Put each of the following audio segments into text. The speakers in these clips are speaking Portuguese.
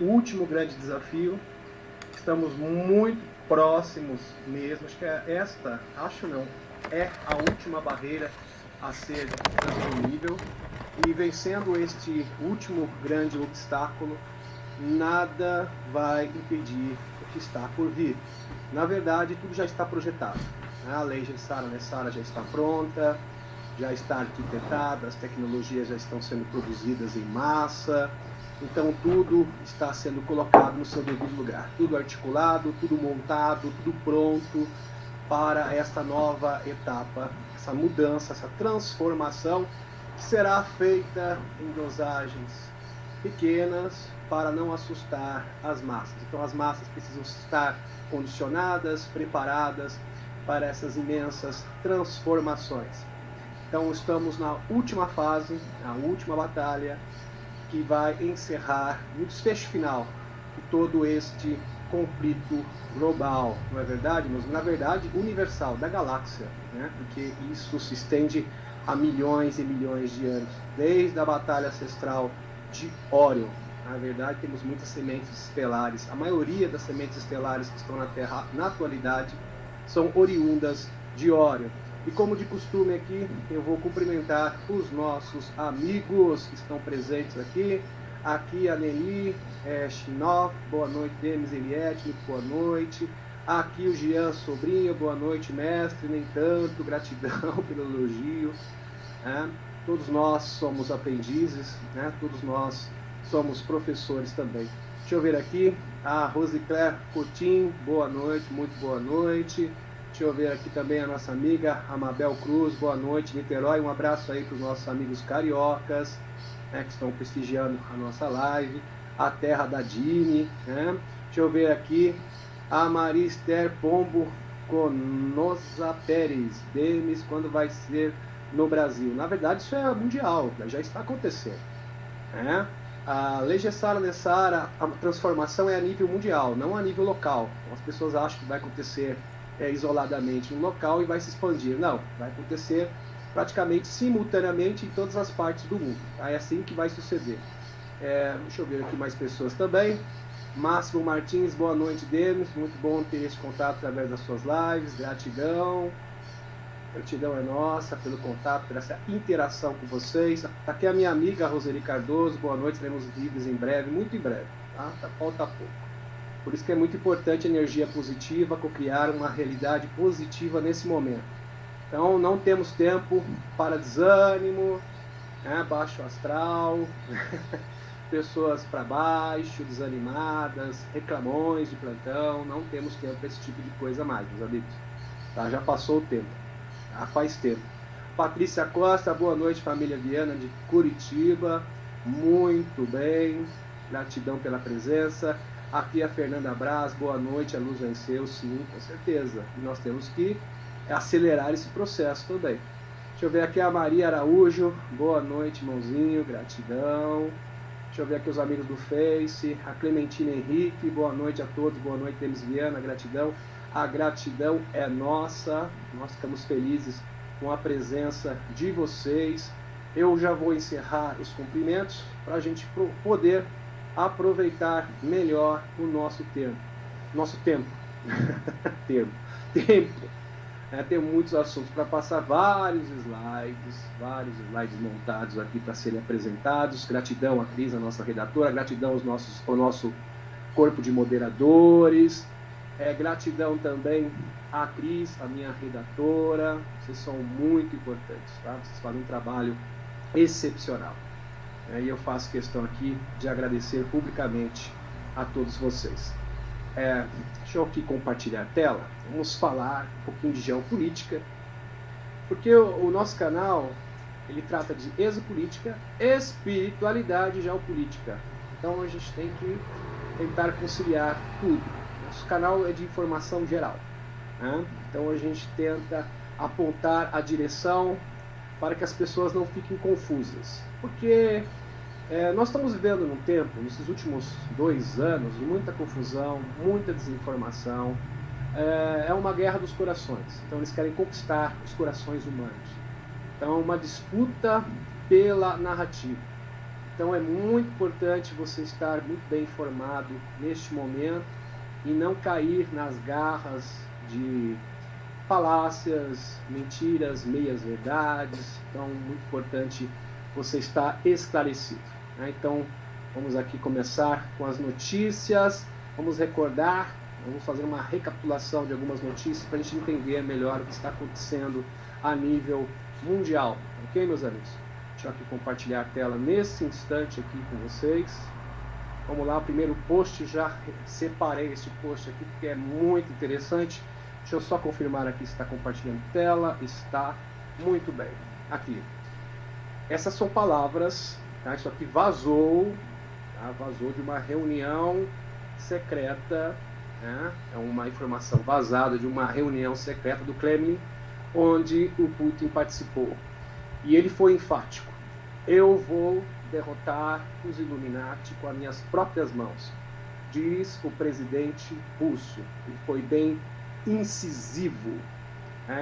o último grande desafio. Estamos muito próximos mesmo. Acho que é a última barreira a ser transponível. E vencendo este último grande obstáculo, nada vai impedir o que está por vir. Na verdade, tudo já está projetado. A lei Gessara-Nessara já está pronta, já está arquitetada, as tecnologias já estão sendo produzidas em massa. Então tudo está sendo colocado no seu devido lugar. Tudo articulado, tudo montado, tudo pronto para esta nova etapa, essa mudança, essa transformação que será feita em dosagens pequenas para não assustar as massas. Então as massas precisam estar condicionadas, preparadas para essas imensas transformações. Então estamos na última fase, na última batalha, que vai encerrar no desfecho final de todo este conflito global, não é verdade? Mas na verdade universal, da galáxia, né? Porque isso se estende a milhões e milhões de anos, desde a batalha ancestral de Órion. Na verdade temos muitas sementes estelares, a maioria das sementes estelares que estão na Terra na atualidade são oriundas de Órion. E como de costume aqui, eu vou cumprimentar os nossos amigos que estão presentes aqui. Aqui a Nelly Chinoff, boa noite. Demis Eliette, boa noite. Aqui o Jean Sobrinho, boa noite, mestre. Nem tanto, gratidão pelo elogio. Todos nós somos aprendizes, né? Todos nós somos professores também. Deixa eu ver aqui, a Rosicler Coutinho, boa noite, muito boa noite. Deixa eu ver aqui também a nossa amiga Amabel Cruz, boa noite, Niterói. Um abraço aí para os nossos amigos cariocas, né, que estão prestigiando a nossa live. A terra da Dini, né? Deixa eu ver aqui a Marister Pombo Conosa Pérez. Demis, quando vai ser no Brasil? Na verdade isso é mundial, já está acontecendo, né? A lei Gessara-Nessara, a transformação é a nível mundial, não a nível local. As pessoas acham que vai acontecer isoladamente no local e vai se expandir. Não, vai acontecer praticamente simultaneamente em todas as partes do mundo. Tá? É assim que vai suceder. Deixa eu ver aqui mais pessoas também. Máximo Martins, boa noite, Demis. Muito bom ter esse contato através das suas lives. Gratidão. Gratidão é nossa pelo contato, por essa interação com vocês. Aqui a minha amiga Roseli Cardoso, boa noite. Teremos vídeos em breve, muito em breve. Tá? Falta pouco. Por isso que é muito importante a energia positiva, cocriar uma realidade positiva nesse momento. Então não temos tempo para desânimo, né, baixo astral, pessoas para baixo, desanimadas, reclamões de plantão. Não temos tempo para esse tipo de coisa mais, meus amigos. Tá? Já passou o tempo, já faz tempo. Patrícia Costa, boa noite, família Viana de Curitiba. Muito bem, gratidão pela presença. Aqui a Fernanda Braz, boa noite, a luz venceu, sim, com certeza. E nós temos que acelerar esse processo também. Deixa eu ver aqui a Maria Araújo, boa noite, irmãozinho, gratidão. Deixa eu ver aqui os amigos do Face, a Clementina Henrique, boa noite a todos, boa noite, Demis Viana, gratidão. A gratidão é nossa, nós ficamos felizes com a presença de vocês. Eu já vou encerrar os cumprimentos para a gente poder aproveitar melhor o nosso tempo. Tempo. Tem muitos assuntos para passar, vários slides montados aqui para serem apresentados. Gratidão a Cris, a nossa redatora, gratidão ao nosso corpo de moderadores, gratidão também a Cris, a minha redatora. Vocês são muito importantes, tá? Vocês fazem um trabalho excepcional. E eu faço questão aqui de agradecer publicamente a todos vocês. Deixa eu aqui compartilhar a tela. Vamos falar um pouquinho de geopolítica, porque o nosso canal ele trata de exopolítica, espiritualidade e geopolítica. Então a gente tem que tentar conciliar tudo. Nosso canal é de informação geral, né? Então a gente tenta apontar a direção para que as pessoas não fiquem confusas, porque nós estamos vivendo num tempo, nesses últimos 2 anos, de muita confusão, muita desinformação. É uma guerra dos corações. Então eles querem conquistar os corações humanos. Então é uma disputa pela narrativa. Então é muito importante você estar muito bem informado neste momento e não cair nas garras de falácias, mentiras, meias-verdades. Então, muito importante você estar esclarecido. Né? Então, vamos aqui começar com as notícias. Vamos recordar, vamos fazer uma recapitulação de algumas notícias para a gente entender melhor o que está acontecendo a nível mundial. Ok, meus amigos? Deixa eu aqui compartilhar a tela nesse instante aqui com vocês. Vamos lá, o primeiro post, já separei esse post aqui porque é muito interessante. Deixa eu só confirmar aqui se está compartilhando tela. Está muito bem. Aqui. Essas são palavras, tá? Isso aqui vazou, tá? Vazou de uma reunião secreta, né? É uma informação vazada de uma reunião secreta do Kremlin, onde o Putin participou. E ele foi enfático. Eu vou derrotar os Illuminati com as minhas próprias mãos, diz o presidente russo. Ele foi bem incisivo.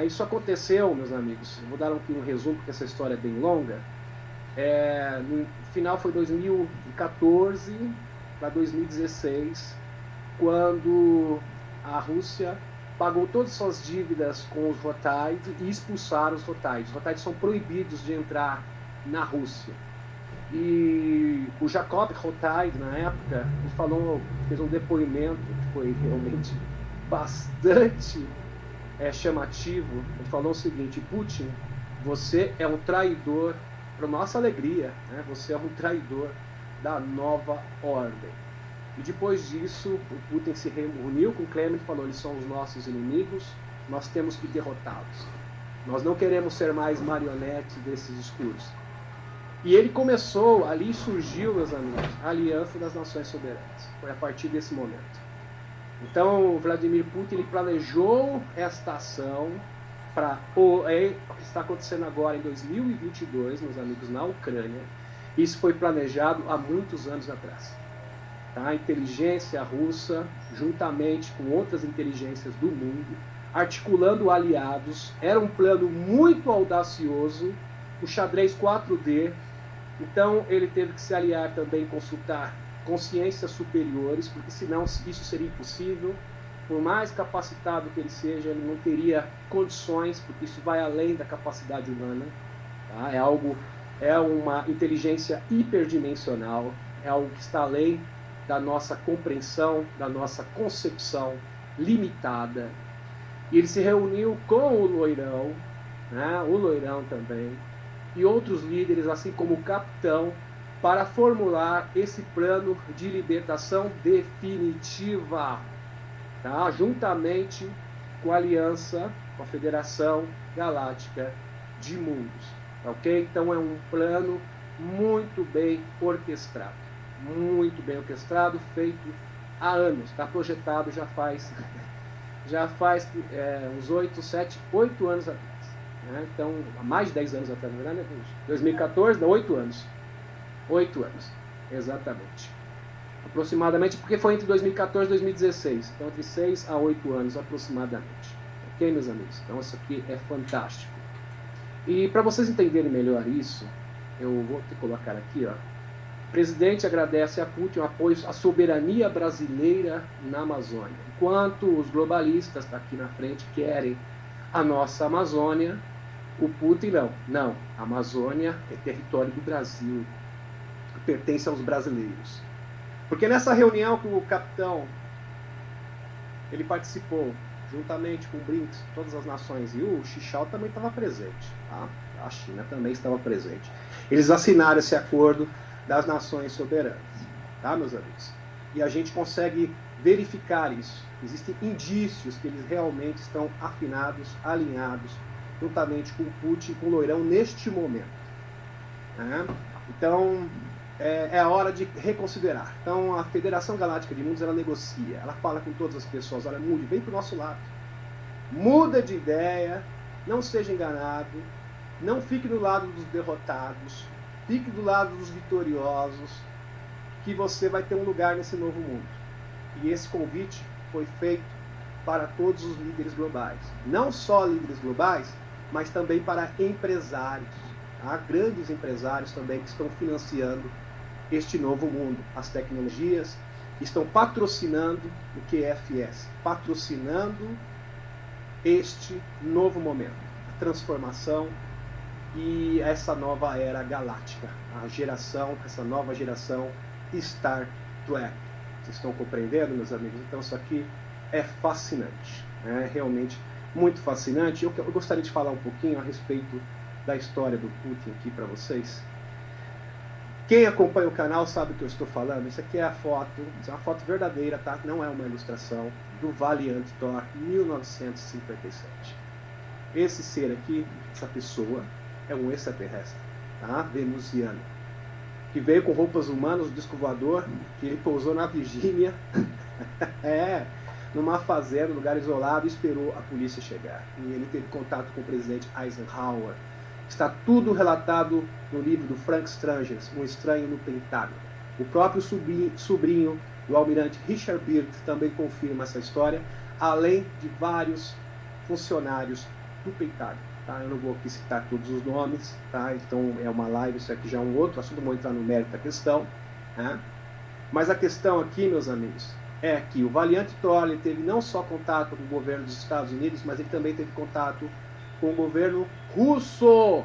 Isso aconteceu, meus amigos. Eu vou dar aqui um resumo, porque essa história é bem longa. No final foi 2014 para 2016, quando a Rússia pagou todas as suas dívidas com os Rotaid e expulsaram os Rotaid. Os Rotaid são proibidos de entrar na Rússia. E o Jacob Rotaid, na época, ele falou, fez um depoimento que foi realmente bastante chamativo. Ele falou o seguinte: Putin, você é um traidor, para nossa alegria, né? Você é um traidor da nova ordem. E depois disso, o Putin se reuniu com o Kremlin e falou: eles são os nossos inimigos, nós temos que derrotá-los. Nós não queremos ser mais marionetes desses discursos. E ele começou, ali surgiu, meus amigos, a Aliança das Nações Soberanas. Foi a partir desse momento. Então, o Vladimir Putin ele planejou esta ação para o que está acontecendo agora em 2022, meus amigos, na Ucrânia. Isso foi planejado há muitos anos atrás. Tá? A inteligência russa, juntamente com outras inteligências do mundo, articulando aliados, era um plano muito audacioso, o xadrez 4D. Então ele teve que se aliar também, consultar consciências superiores, porque senão isso seria impossível. Por mais capacitado que ele seja, ele não teria condições, porque isso vai além da capacidade humana. Tá? É uma inteligência hiperdimensional, é algo que está além da nossa compreensão, da nossa concepção limitada. E ele se reuniu com o Loirão, né? O Loirão também, e outros líderes, assim como o capitão, para formular esse plano de libertação definitiva, tá? Juntamente com a aliança, com a Federação Galáctica de Mundos. Ok? Então é um plano muito bem orquestrado, feito há anos, está projetado já faz uns 8 anos atrás. Então, há mais de 10 anos atrás, na verdade, 2014, 8 anos. 8 anos, exatamente. Aproximadamente, porque foi entre 2014 e 2016. Então, entre 6 a 8 anos, aproximadamente. Ok, meus amigos? Então, isso aqui é fantástico. E, para vocês entenderem melhor isso, eu vou te colocar aqui, ó. O presidente agradece a Putin o apoio à soberania brasileira na Amazônia. Enquanto os globalistas, tá aqui na frente, querem a nossa Amazônia, o Putin não, a Amazônia é território do Brasil, pertence aos brasileiros. Porque nessa reunião que o capitão ele participou, juntamente com o BRICS, todas as nações, e o Xichao também estava presente, tá? A China também estava presente. Eles assinaram esse acordo das nações soberanas, tá, meus amigos? E a gente consegue verificar isso. Existem indícios que eles realmente estão afinados, alinhados, juntamente com o Putin e com o Loirão neste momento. Né? Então, é a hora de reconsiderar. Então, a Federação Galáctica de Mundos, ela negocia, ela fala com todas as pessoas: olha, mude, vem para o nosso lado. Muda de ideia, não seja enganado, não fique do lado dos derrotados, fique do lado dos vitoriosos, que você vai ter um lugar nesse novo mundo. E esse convite foi feito para todos os líderes globais. Não só líderes globais, mas também para empresários. Há grandes empresários também que estão financiando este novo mundo. As tecnologias estão patrocinando o QFS, patrocinando este novo momento, a transformação e essa nova era galáctica, essa nova geração Star Trek. Vocês estão compreendendo, meus amigos? Então isso aqui é fascinante, é realmente muito fascinante. Eu gostaria de falar um pouquinho a respeito da história do Putin aqui para vocês. Quem acompanha o canal sabe o que eu estou falando. Isso aqui é a foto, isso é uma foto verdadeira, tá? Não é uma ilustração, do Valiant Thor 1957. Esse ser aqui, essa pessoa, é um extraterrestre, tá? Venusiano, que veio com roupas humanas, o disco voador, que ele pousou na Virgínia, numa fazenda, num lugar isolado, e esperou a polícia chegar. E ele teve contato com o presidente Eisenhower. Está tudo relatado no livro do Frank Strangers, Um Estranho no Pentágono. O próprio sobrinho do almirante Richard Byrd também confirma essa história, além de vários funcionários do Pentágono. Tá? Eu não vou aqui citar todos os nomes, tá? Então é uma live, isso aqui já é um outro assunto, vou entrar no mérito da questão. Né? Mas a questão aqui, meus amigos, é que o Valiant Thor ele teve não só contato com o governo dos Estados Unidos, mas ele também teve contato com o governo russo.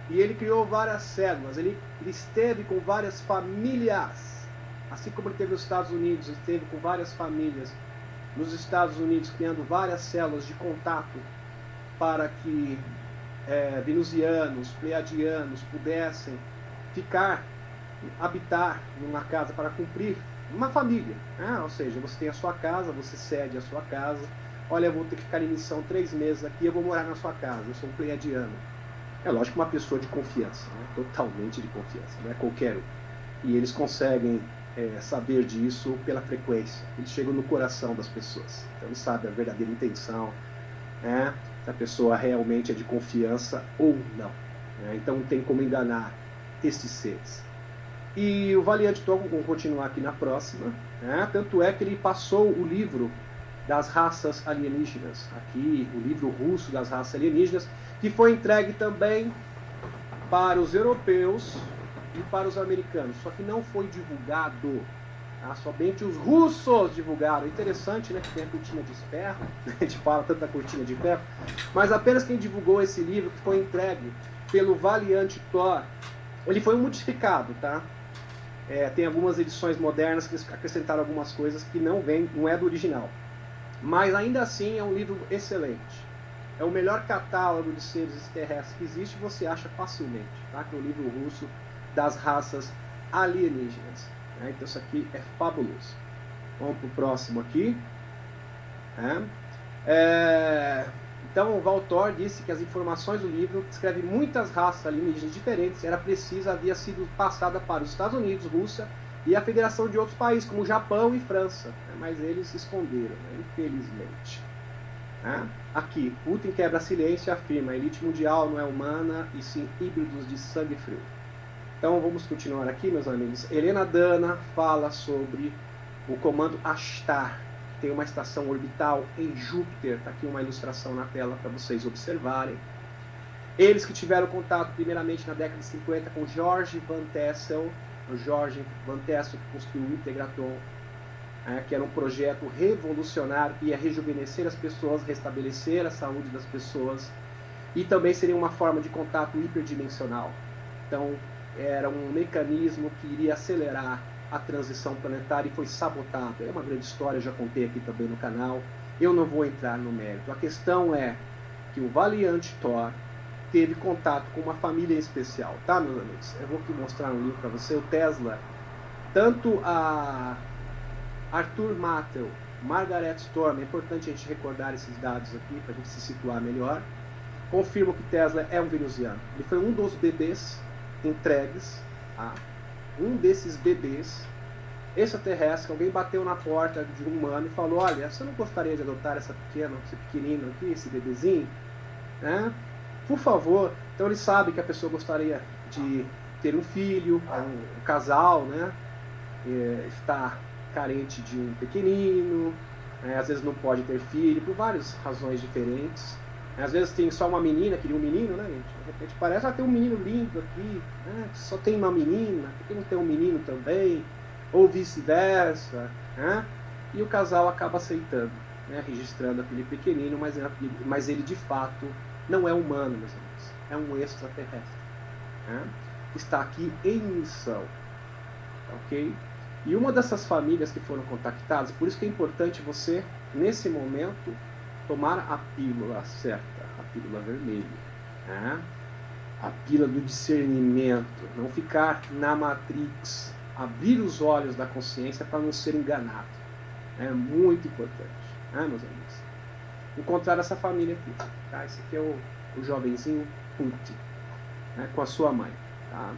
E ele criou várias células, ele esteve com várias famílias, assim como ele teve nos Estados Unidos, ele esteve com várias famílias nos Estados Unidos, criando várias células de contato para que venusianos, pleiadianos pudessem habitar numa casa para cumprir uma família, né? Ou seja, você tem a sua casa, você cede a sua casa. Olha, eu vou ter que ficar em missão 3 meses aqui, eu vou morar na sua casa, eu sou um pleiadiano. É lógico, uma pessoa de confiança, né? Totalmente de confiança, não é qualquer um. E eles conseguem saber disso pela frequência, eles chegam no coração das pessoas. Então eles sabem a verdadeira intenção, né? Se a pessoa realmente é de confiança ou não. Né? Então não tem como enganar estes seres. E o Valiant Thor, vamos continuar aqui na próxima, né? Tanto é que ele passou o livro das raças alienígenas, aqui o livro russo das raças alienígenas, que foi entregue também para os europeus e para os americanos, só que não foi divulgado, tá? Somente os russos divulgaram. Interessante, né, que tem a cortina de ferro, a gente fala tanto da cortina de ferro, mas apenas quem divulgou esse livro, que foi entregue pelo Valiant Thor, ele foi modificado, tá? Tem algumas edições modernas que acrescentaram algumas coisas que não é do original. Mas ainda assim é um livro excelente. É o melhor catálogo de seres extraterrestres que existe, você acha facilmente, tá? Que é o livro russo das raças alienígenas. Né? Então isso aqui é fabuloso. Vamos para o próximo aqui. Então o Val Thor disse que as informações do livro, que descreve muitas raças alienígenas diferentes, era precisa, havia sido passada para os Estados Unidos, Rússia e a federação de outros países, como Japão e França, né? Mas eles esconderam, né? Infelizmente. Aqui, Putin quebra silêncio e afirma: a elite mundial não é humana e sim híbridos de sangue frio. Então vamos continuar aqui, meus amigos. Helena Dana fala sobre o comando Ashtar, que tem uma estação orbital em Júpiter. Está aqui uma ilustração na tela para vocês observarem. Eles que tiveram contato primeiramente na década de 50 com George Van Tassel, o George Van Tassel que construiu o Integratron, que era um projeto revolucionário que ia rejuvenescer as pessoas, restabelecer a saúde das pessoas, e também seria uma forma de contato hiperdimensional. Então era um mecanismo que iria acelerar a transição planetária e foi sabotado. É uma grande história, já contei aqui também no canal, eu não vou entrar no mérito. A questão é que o Valiant Thor teve contato com uma família especial, tá, meus amigos? Eu vou aqui mostrar um livro para você. O Tesla, tanto a Arthur Mattel, Margaret Storm, é importante a gente recordar esses dados aqui para a gente se situar melhor, confirmam que Tesla é um venusiano. Ele foi um dos bebês entregues, um desses bebês extraterrestres, que alguém bateu na porta de um humano e falou: olha, você não gostaria de adotar esse pequenino aqui, esse bebezinho? Né? Por favor. Então ele sabe que a pessoa gostaria de ter um filho, um casal, né? Está carente de um pequenino, às vezes não pode ter filho, por várias razões diferentes. Às vezes tem só uma menina, queria um menino, né, gente? De repente parece, tem um menino lindo aqui, né? Só tem uma menina, por que não tem um menino também? Ou vice-versa, né? E o casal acaba aceitando, né? Registrando aquele pequenino, mas ele de fato não é humano, meus amigos. É um extraterrestre, né? Está aqui em missão, ok? E uma dessas famílias que foram contactadas, por isso que é importante você, nesse momento, tomar a pílula certa, a pílula vermelha, né? A pílula do discernimento, não ficar na Matrix, abrir os olhos da consciência para não ser enganado. É muito importante, né, meus amigos? Encontrar essa família aqui, tá? Esse aqui é o jovenzinho Putin, né, com a sua mãe, tá?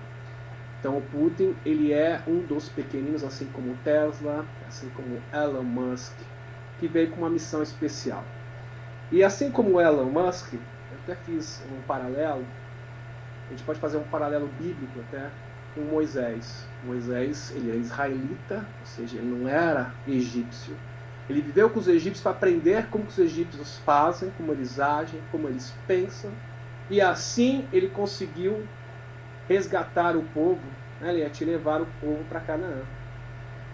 Então o Putin, ele é um dos pequeninos, assim como o Tesla, assim como o Elon Musk, que veio com uma missão especial. E assim como o Elon Musk, eu até fiz um paralelo, a gente pode fazer um paralelo bíblico até com Moisés. Moisés, ele é israelita, ou seja, ele não era egípcio. Ele viveu com os egípcios para aprender como os egípcios fazem, como eles agem, como eles pensam, e assim ele conseguiu resgatar o povo, né? Ele ia te levar o povo para Canaã.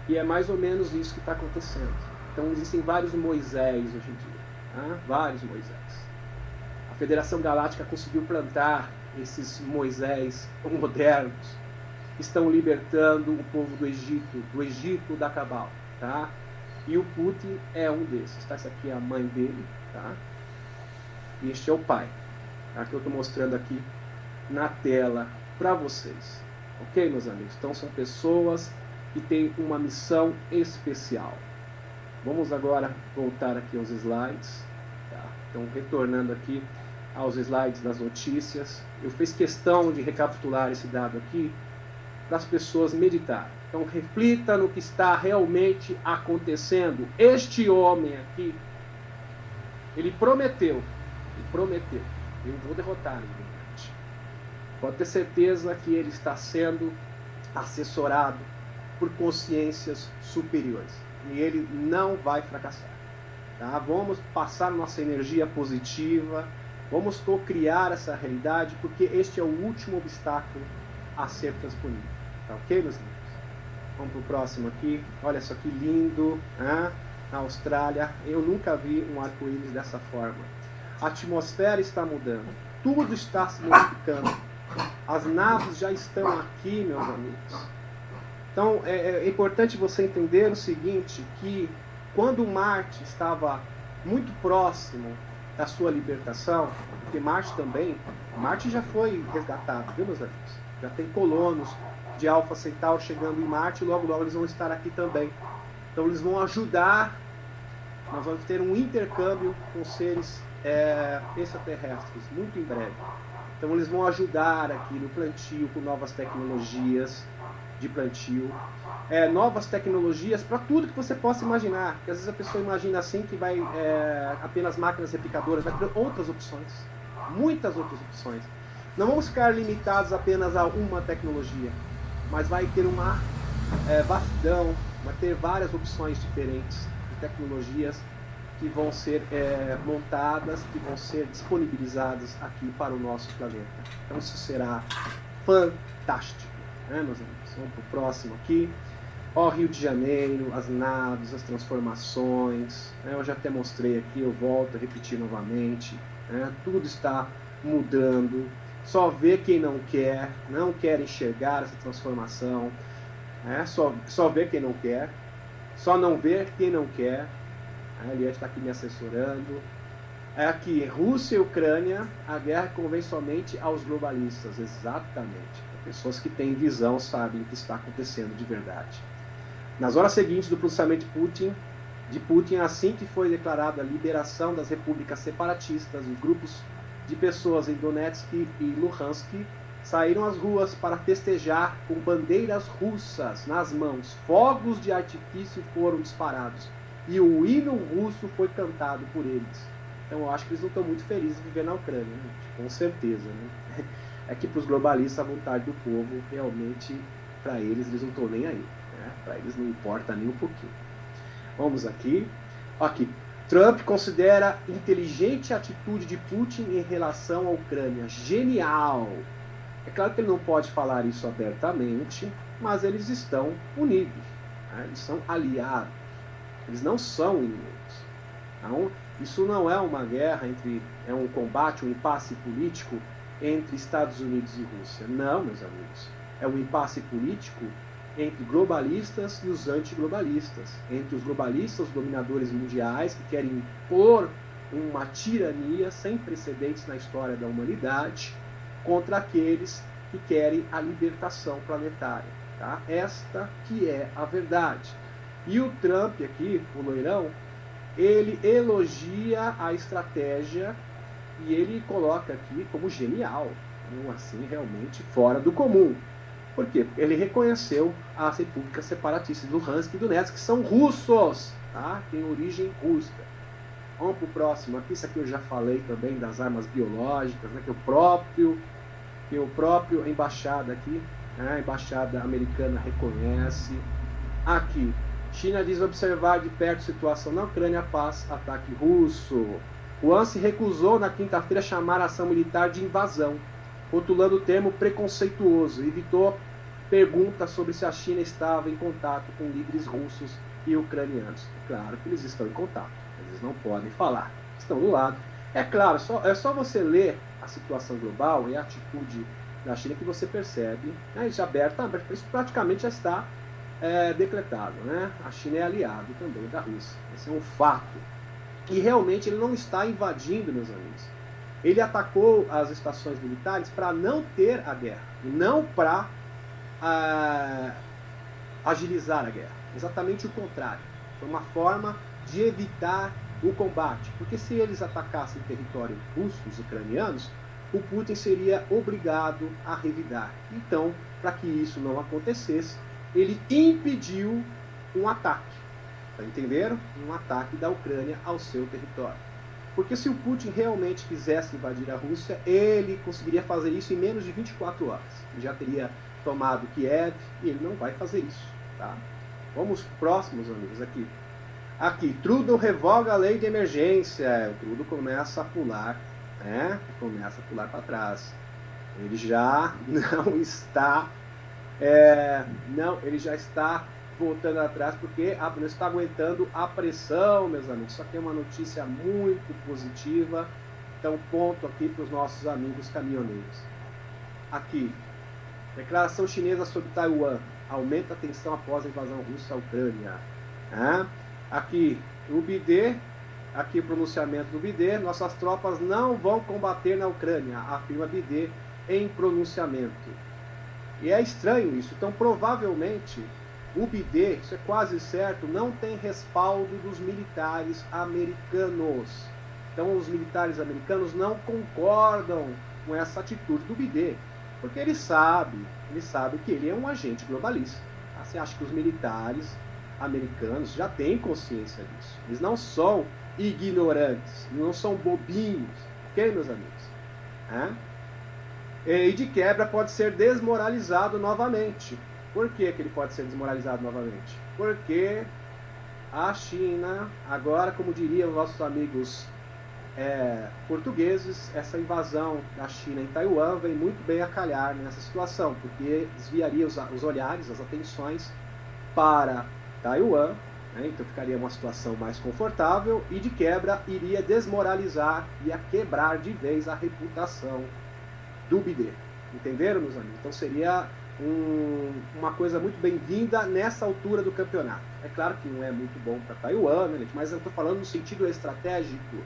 E é mais ou menos isso que está acontecendo. Então existem vários Moisés hoje em dia, tá? Vários Moisés. A Federação Galáctica conseguiu plantar esses Moisés modernos, que estão libertando o povo do Egito da Cabal, tá? E o Putin é um desses, tá? Essa aqui é a mãe dele, tá? E este é o pai, tá? Que eu estou mostrando aqui na tela para vocês, ok, meus amigos? Então são pessoas que têm uma missão especial. Vamos agora voltar aqui aos slides, tá? Então retornando aqui aos slides das notícias, eu fiz questão de recapitular esse dado aqui para as pessoas meditarem. Então reflita no que está realmente acontecendo. Este homem aqui, ele prometeu, eu vou derrotar ele. Pode ter certeza que ele está sendo assessorado por consciências superiores. E ele não vai fracassar. Tá? Vamos passar nossa energia positiva, vamos co-criar essa realidade, porque este é o último obstáculo a ser transponível. Tá ok, meus amigos? Vamos para o próximo aqui. Olha isso aqui lindo, né? Na Austrália. Eu nunca vi um arco-íris dessa forma. A atmosfera está mudando. Tudo está se modificando. As naves já estão aqui, meus amigos. Então, é importante você entender o seguinte, que quando Marte estava muito próximo da sua libertação, porque Marte já foi resgatado, viu, meus amigos? Já tem colonos de Alpha Centauri chegando em Marte, e logo logo eles vão estar aqui também. Então eles vão ajudar, nós vamos ter um intercâmbio com seres extraterrestres, muito em breve. Então eles vão ajudar aqui no plantio com novas tecnologias de plantio, novas tecnologias para tudo que você possa imaginar. Porque às vezes a pessoa imagina assim que vai apenas máquinas replicadoras, vai ter outras opções, muitas outras opções. Não vamos ficar limitados apenas a uma tecnologia, mas vai ter uma vastidão, vai ter várias opções diferentes de tecnologias que vão ser montadas, que vão ser disponibilizadas aqui para o nosso planeta. Então isso será fantástico, né, meus amigos? Vamos para o próximo aqui. Ó, Rio de Janeiro, as naves, as transformações, né? Eu já até mostrei aqui, eu volto a repetir novamente, né? Tudo está mudando. Só vê quem não quer enxergar essa transformação, né? Só vê quem não quer, só não vê quem não quer. A Eliette está aqui me assessorando. Aqui, Rússia e Ucrânia, a guerra convém somente aos globalistas, exatamente. Pessoas que têm visão sabem o que está acontecendo de verdade. Nas horas seguintes do pronunciamento de Putin, assim que foi declarada a liberação das repúblicas separatistas, os grupos de pessoas em Donetsk e Luhansk saíram às ruas para festejar com bandeiras russas nas mãos. Fogos de artifício foram disparados e o hino russo foi cantado por eles. Então eu acho que eles não estão muito felizes de viver na Ucrânia, né? Com certeza, né? É que para os globalistas a vontade do povo realmente, para eles não estão nem aí, né? Para eles não importa nem um pouquinho. Vamos aqui. Trump considera inteligente a atitude de Putin em relação à Ucrânia. Genial! É claro que ele não pode falar isso abertamente, mas eles estão unidos, né? Eles são aliados, eles não são inimigos. Então, isso não é uma guerra é um combate, um impasse político entre Estados Unidos e Rússia. Não, meus amigos. É um impasse político entre globalistas e os antiglobalistas, entre os globalistas, os dominadores mundiais, que querem impor uma tirania sem precedentes na história da humanidade, contra aqueles que querem a libertação planetária. Tá? Esta que é a verdade. E o Trump aqui, o loirão, ele elogia a estratégia e ele coloca aqui como genial, assim, realmente fora do comum. Por quê? Porque ele reconheceu as repúblicas separatistas do Luhansk e do Donetsk, que são russos, tá? Tem origem russa. Vamos para o próximo aqui. Isso aqui eu já falei também das armas biológicas, né? que o próprio embaixada aqui, né? A embaixada americana reconhece. Aqui, China diz observar de perto a situação na Ucrânia após ataque russo. O AN se recusou na quinta-feira a chamar a ação militar de invasão, rotulando o termo preconceituoso, e evitou perguntas sobre se a China estava em contato com líderes russos e ucranianos. Claro que eles estão em contato, eles não podem falar, estão do lado. É claro, é só você ler a situação global e a atitude da China que você percebe, né, isso abertamente, isso praticamente já está decretado, né? A China é aliado também da Rússia, esse é um fato. E realmente ele não está invadindo, meus amigos. Ele atacou as estações militares para não ter a guerra, e não para agilizar a guerra. Exatamente o contrário. Foi uma forma de evitar o combate. Porque se eles atacassem território russo, os ucranianos, o Putin seria obrigado a revidar. Então, para que isso não acontecesse, ele impediu um ataque. Tá entenderam? Um ataque da Ucrânia ao seu território. Porque se o Putin realmente quisesse invadir a Rússia, ele conseguiria fazer isso em menos de 24 horas. Ele já teria tomado Kiev e ele não vai fazer isso. Tá? Vamos próximos, amigos, aqui. Aqui, Trudeau revoga a lei de emergência. O Trudeau começa a pular, né? Começa a pular para trás. Ele já não está... ele já está voltando atrás porque não está aguentando a pressão, meus amigos. Isso aqui é uma notícia muito positiva. Então, ponto aqui para os nossos amigos caminhoneiros. Aqui, declaração chinesa sobre Taiwan. Aumenta a tensão após a invasão russa à Ucrânia. Aqui, o Biden, aqui o pronunciamento do Biden. Nossas tropas não vão combater na Ucrânia, afirma Biden em pronunciamento. E é estranho isso. Então, provavelmente, o Biden, isso é quase certo, não tem respaldo dos militares americanos. Então, os militares americanos não concordam com essa atitude do Biden, porque ele sabe que ele é um agente globalista. Tá? Você acha que os militares americanos já têm consciência disso. Eles não são ignorantes, não são bobinhos. Ok, meus amigos? E de quebra pode ser desmoralizado novamente. Por que ele pode ser desmoralizado novamente? Porque a China, agora, como diriam nossos amigos portugueses, essa invasão da China em Taiwan vem muito bem a calhar nessa situação, porque desviaria os olhares, as atenções para Taiwan, né? Então ficaria uma situação mais confortável e de quebra iria desmoralizar, ia quebrar de vez a reputação do Biden. Entenderam, meus amigos? Então seria uma coisa muito bem-vinda nessa altura do campeonato. É claro que não é muito bom para Taiwan, né, gente? Mas eu estou falando no sentido estratégico.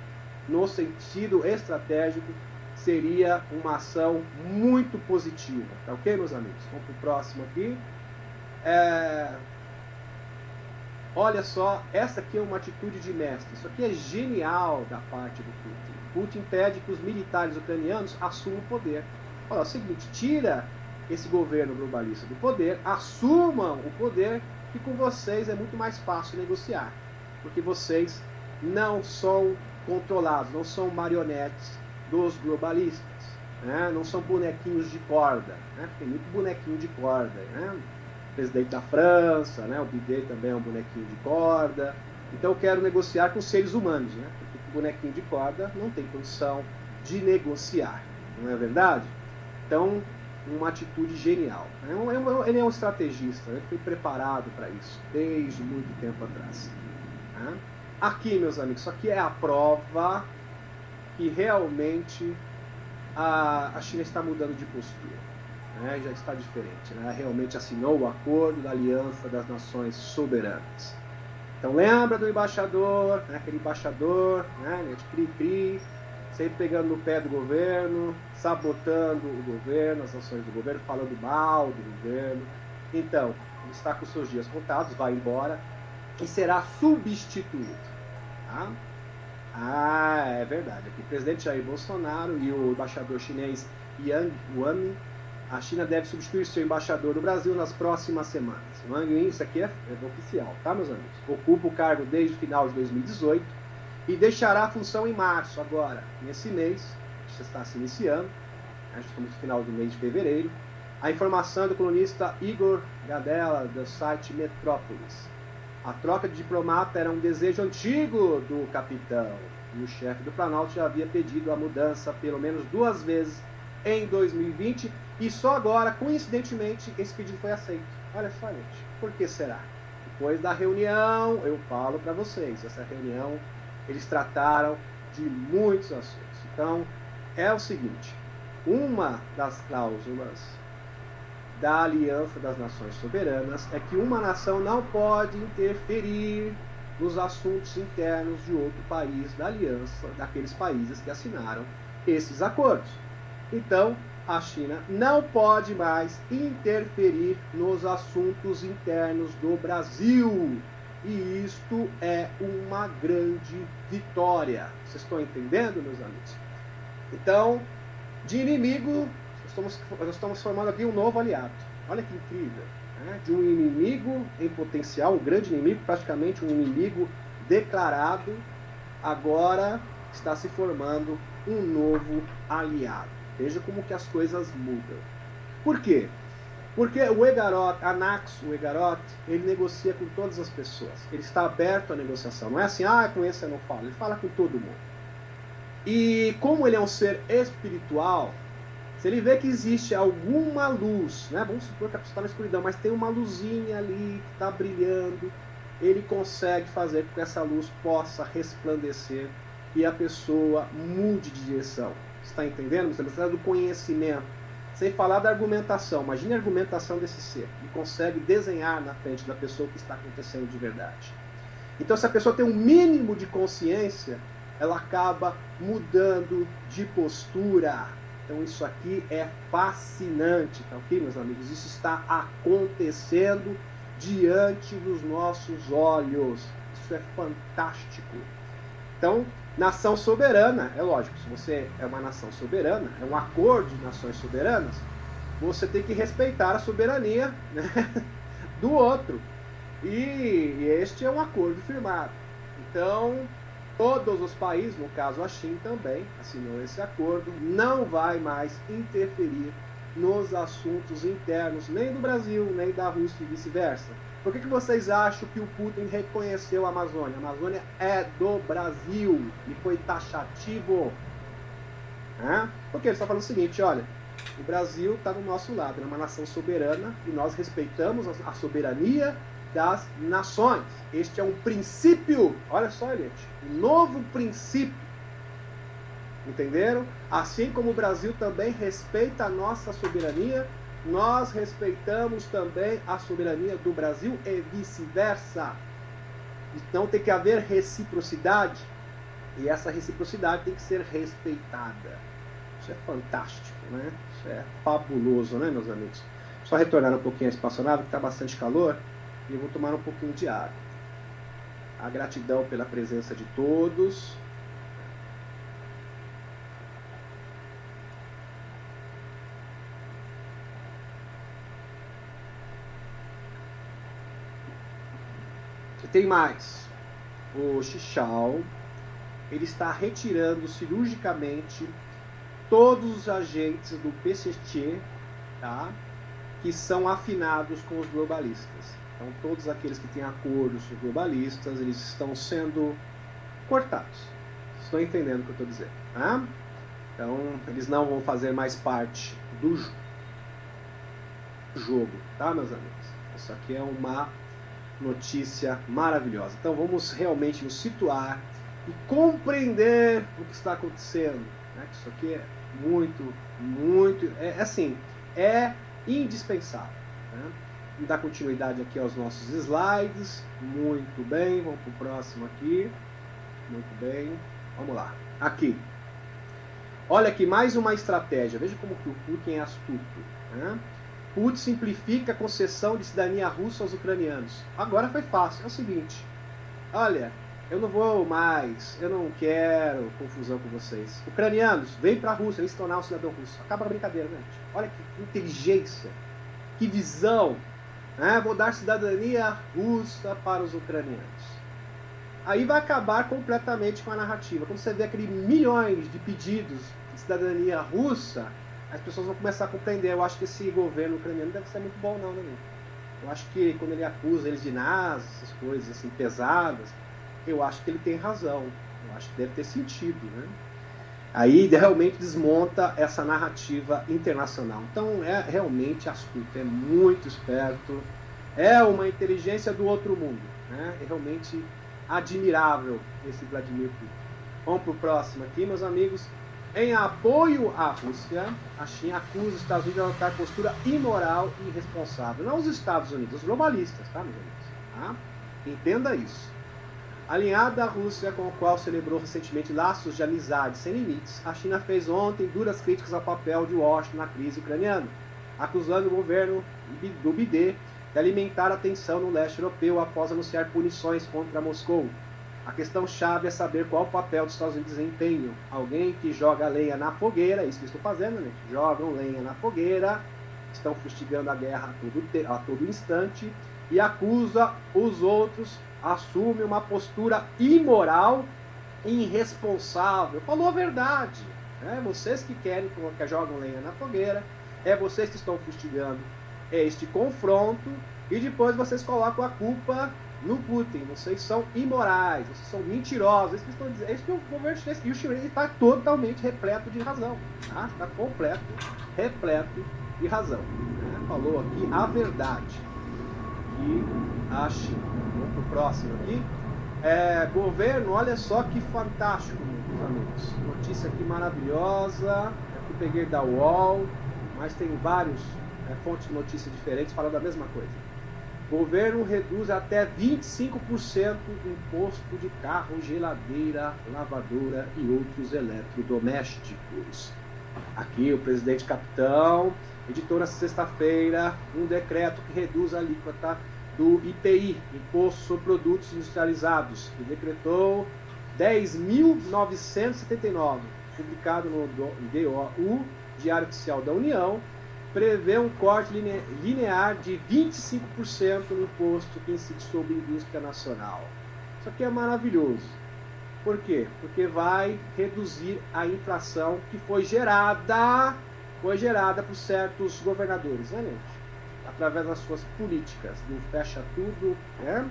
No sentido estratégico, seria uma ação muito positiva. Tá ok, meus amigos? Vamos para o próximo aqui. Olha só, essa aqui é uma atitude de mestre. Isso aqui é genial da parte do Putin. Putin pede que os militares ucranianos assumam o poder. Olha, é o seguinte, tira esse governo globalista do poder, assumam o poder, que com vocês é muito mais fácil negociar. Porque vocês não são controlados, não são marionetes dos globalistas, né? Não são bonequinhos de corda, né? Tem muito bonequinho de corda, né? O presidente da França, né? O Biden também é um bonequinho de corda, Então eu quero negociar com seres humanos, né? Porque o bonequinho de corda não tem condição de negociar, não é verdade? Então, uma atitude genial. Ele é um estrategista, ele foi preparado para isso desde muito tempo atrás. Né? Aqui, meus amigos, isso aqui é a prova que realmente a China está mudando de postura. Né? Já está diferente. Né? Realmente assinou o acordo da Aliança das Nações Soberanas. Então lembra do embaixador, né? Aquele embaixador, né? De cri-cri, sempre pegando no pé do governo, sabotando o governo, as ações do governo, falando mal do governo. Então, ele está com seus dias contados, vai embora e será substituído. Tá? Ah, é verdade. Aqui, o presidente Jair Bolsonaro e o embaixador chinês Yang Wang, a China deve substituir seu embaixador no Brasil nas próximas semanas. Wang Yi, isso aqui é oficial, tá, meus amigos? Ocupa o cargo desde o final de 2018 e deixará a função em março, agora, nesse mês, que está se iniciando, estamos no final do mês de fevereiro. A informação é do colunista Igor Gadella, do site Metrópolis. A troca de diplomata era um desejo antigo do capitão, e o chefe do Planalto já havia pedido a mudança pelo menos 2 vezes em 2020, e só agora, coincidentemente, esse pedido foi aceito. Olha só, gente, por que será? Depois da reunião, eu falo para vocês, essa reunião, eles trataram de muitos assuntos. Então, é o seguinte, uma das cláusulas da Aliança das Nações Soberanas é que uma nação não pode interferir nos assuntos internos de outro país da aliança, daqueles países que assinaram esses acordos. Então, a China não pode mais interferir nos assuntos internos do Brasil. E isto é uma grande vitória. Vocês estão entendendo, meus amigos? Então, de inimigo, nós estamos formando aqui um novo aliado. Olha que incrível. Né? De um inimigo em potencial, um grande inimigo, praticamente um inimigo declarado, agora está se formando um novo aliado. Veja como que as coisas mudam. Por quê? Porque o Egarot, Anax, o Egarot, ele negocia com todas as pessoas. Ele está aberto à negociação. Não é assim, com esse eu não falo. Ele fala com todo mundo. E como ele é um ser espiritual, se ele vê que existe alguma luz, né? Vamos supor que a pessoa está na escuridão, mas tem uma luzinha ali que está brilhando, ele consegue fazer com que essa luz possa resplandecer e a pessoa mude de direção. Está entendendo? Você precisa do conhecimento. Sem falar da argumentação. Imagine a argumentação desse ser. Ele consegue desenhar na frente da pessoa o que está acontecendo de verdade. Então, se a pessoa tem um mínimo de consciência, ela acaba mudando de postura. Então, isso aqui é fascinante, tá ok, meus amigos? Isso está acontecendo diante dos nossos olhos. Isso é fantástico. Então, nação soberana, é lógico, se você é uma nação soberana, é um acordo de nações soberanas, você tem que respeitar a soberania, né, do outro. E este é um acordo firmado. Então, todos os países, no caso a China também, assinou esse acordo, não vai mais interferir nos assuntos internos, nem do Brasil, nem da Rússia e vice-versa. Por que vocês acham que o Putin reconheceu a Amazônia? A Amazônia é do Brasil e foi taxativo. Porque ele está falando o seguinte, olha, o Brasil está do nosso lado, ele é uma nação soberana e nós respeitamos a soberania das nações. Este é um princípio, olha só, gente, um novo princípio. Entenderam? Assim como o Brasil também respeita a nossa soberania, nós respeitamos também a soberania do Brasil e vice-versa. Então tem que haver reciprocidade. E essa reciprocidade tem que ser respeitada. Isso é fantástico, né? Isso é fabuloso, né, meus amigos? Só retornar um pouquinho a espaçonave, que está bastante calor, e eu vou tomar um pouquinho de água. A gratidão pela presença de todos. Tem mais. O Xichao, ele está retirando cirurgicamente todos os agentes do PCC, tá? Que são afinados com os globalistas. Então, todos aqueles que têm acordos globalistas, eles estão sendo cortados. Estou entendendo o que eu estou dizendo, tá? Então, eles não vão fazer mais parte do jogo, tá, meus amigos? Isso aqui é uma notícia maravilhosa. Então, vamos realmente nos situar e compreender o que está acontecendo, né? Isso aqui é muito, é indispensável, né? Vamos dar continuidade aqui aos nossos slides. Muito bem, vamos para o próximo aqui. Muito bem, vamos lá. Aqui. Olha aqui, mais uma estratégia. Veja como que o Putin é astuto, né? Putin simplifica a concessão de cidadania russa aos ucranianos. Agora foi fácil. É o seguinte. Olha, eu não vou mais, eu não quero confusão com vocês. Ucranianos, vem para a Rússia, vem se tornar um cidadão russo. Acaba a brincadeira, né? Olha que inteligência, que visão. Né? Vou dar cidadania russa para os ucranianos. Aí vai acabar completamente com a narrativa. Quando você vê aqueles milhões de pedidos de cidadania russa, as pessoas vão começar a compreender. Eu acho que esse governo ucraniano não deve ser muito bom, não, né? Eu acho que quando ele acusa eles de nazis, essas coisas assim pesadas, eu acho que ele tem razão. Eu acho que deve ter sentido, né? Aí realmente desmonta essa narrativa internacional. Então é realmente astuto, é muito esperto, é uma inteligência do outro mundo, né? É realmente admirável esse Vladimir Putin. Vamos para o próximo aqui, meus amigos. Em apoio à Rússia, a China acusa os Estados Unidos de adotar postura imoral e irresponsável. Não os Estados Unidos, os globalistas, tá, meus amigos? Tá? Entenda isso. Alinhada à Rússia, com a qual celebrou recentemente laços de amizade sem limites, a China fez ontem duras críticas ao papel de Washington na crise ucraniana, acusando o governo do BID de alimentar a tensão no leste europeu após anunciar punições contra Moscou. A questão-chave é saber qual o papel dos Estados Unidos desempenham. Alguém que joga lenha na fogueira, isso que estão fazendo, né? Jogam lenha na fogueira, estão fustigando a guerra a todo instante e acusa os outros, assume uma postura imoral e irresponsável. Falou a verdade. Né? Vocês que jogam lenha na fogueira, é vocês que estão fustigando este confronto e depois vocês colocam a culpa no Putin. Vocês são imorais, vocês são mentirosos. É isso que estão dizendo. É isso que o governo chinês, e o chinês está totalmente repleto de razão. Tá? Está completo, repleto de razão. Né? Falou aqui a verdade. E a China. Vamos para o próximo aqui. Governo, olha só que fantástico, meus amigos. Notícia aqui maravilhosa. Aqui peguei da UOL, mas tem vários fontes de notícias diferentes falando da mesma coisa. Governo reduz até 25% o imposto de carro, geladeira, lavadora e outros eletrodomésticos. Aqui o presidente Capitão editou na sexta-feira um decreto que reduz a alíquota do IPI, Imposto sobre Produtos Industrializados, que decretou 10.979, publicado no DOU, Diário Oficial da União, prevê um corte linear de 25% no imposto que incide sobre a indústria nacional. Isso aqui é maravilhoso. Por quê? Porque vai reduzir a inflação que foi gerada por certos governadores, né, gente? Através das suas políticas, do fecha tudo, né?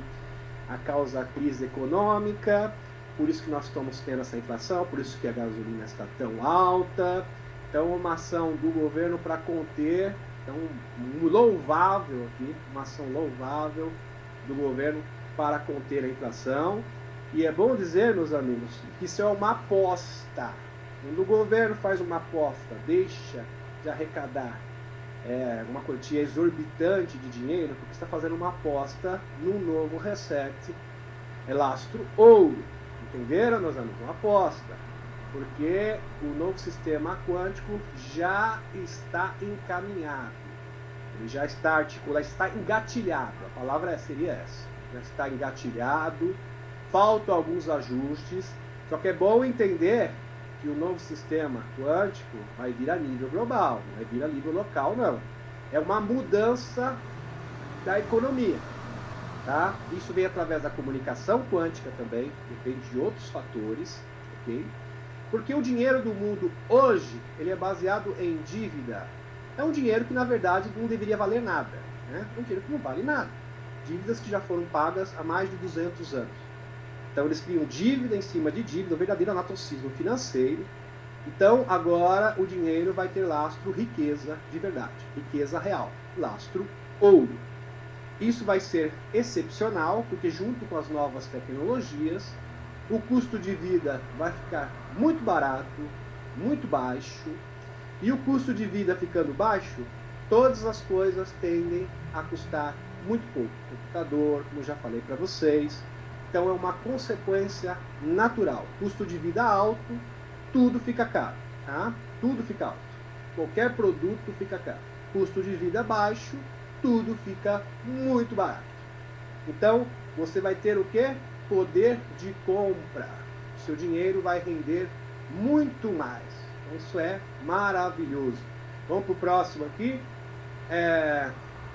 A causa da crise econômica, por isso que nós estamos tendo essa inflação, por isso que a gasolina está tão alta. Então, uma ação do governo para conter, então, louvável aqui, uma ação louvável do governo para conter a inflação. E é bom dizer, meus amigos, que isso é uma aposta. Quando o governo faz uma aposta, deixa de arrecadar uma quantia exorbitante de dinheiro, porque está fazendo uma aposta no novo reset lastro ouro. Entenderam, meus amigos? Uma aposta. Porque o novo sistema quântico já está encaminhado. Ele já está articulado, está engatilhado. A palavra seria essa. Já está engatilhado. Faltam alguns ajustes. Só que é bom entender que o novo sistema quântico vai vir a nível global, não vai vir a nível local, não. É uma mudança da economia. Tá? Isso vem através da comunicação quântica também, depende de outros fatores, ok? Porque o dinheiro do mundo hoje, ele é baseado em dívida. É um dinheiro que, na verdade, não deveria valer nada. Né? É um dinheiro que não vale nada. dívidas que já foram pagas há mais de 200 anos. Então eles criam dívida em cima de dívida, um verdadeiro anatocismo financeiro. Então agora o dinheiro vai ter lastro riqueza de verdade, riqueza real, lastro ouro. Isso vai ser excepcional, porque junto com as novas tecnologias, o custo de vida vai ficar muito barato, muito baixo, e o custo de vida ficando baixo, todas as coisas tendem a custar muito pouco. Computador, como já falei para vocês. Então é uma consequência natural. Custo de vida alto, tudo fica caro, tá? Tudo fica alto. Qualquer produto fica caro. Custo de vida baixo, tudo fica muito barato. Então você vai ter o quê? Poder de compra. O seu dinheiro vai render muito mais. Então, isso é maravilhoso. Vamos para o próximo aqui.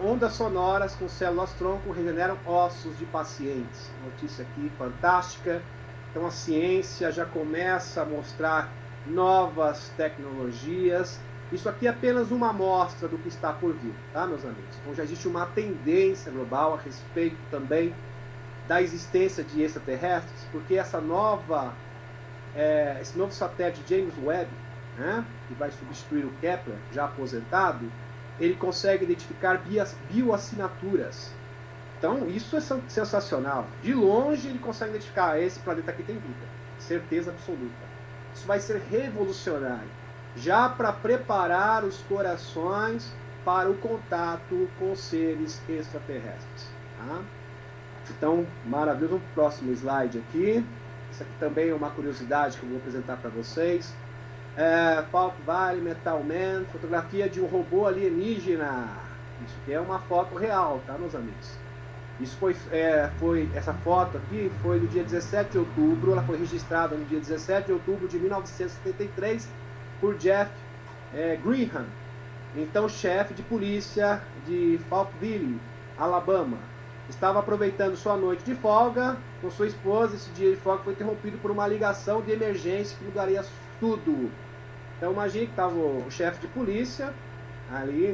Ondas sonoras com células-tronco regeneram ossos de pacientes. Notícia aqui fantástica. Então a ciência já começa a mostrar novas tecnologias. Isso aqui é apenas uma amostra do que está por vir, tá, meus amigos? Então já existe uma tendência global a respeito também da existência de extraterrestres, porque esse novo satélite James Webb, né, que vai substituir o Kepler, já aposentado, ele consegue identificar bioassinaturas. Então isso é sensacional. De longe ele consegue identificar, esse planeta aqui tem vida, certeza absoluta. Isso vai ser revolucionário, já para preparar os corações para o contato com seres extraterrestres. Tá? Então, maravilhoso. O próximo slide aqui. Isso aqui também é uma curiosidade que eu vou apresentar para vocês. Falk Valley, Metal Man, fotografia de um robô alienígena. Isso aqui é uma foto real, tá, meus amigos? Isso essa foto aqui foi no dia 17 de outubro, ela foi registrada no dia 17 de outubro de 1973 por Jeff Greenham, então chefe de polícia de Falkville, Alabama. Estava aproveitando sua noite de folga com sua esposa. Esse dia de folga foi interrompido por uma ligação de emergência que mudaria tudo. Então imagine que estava o chefe de polícia ali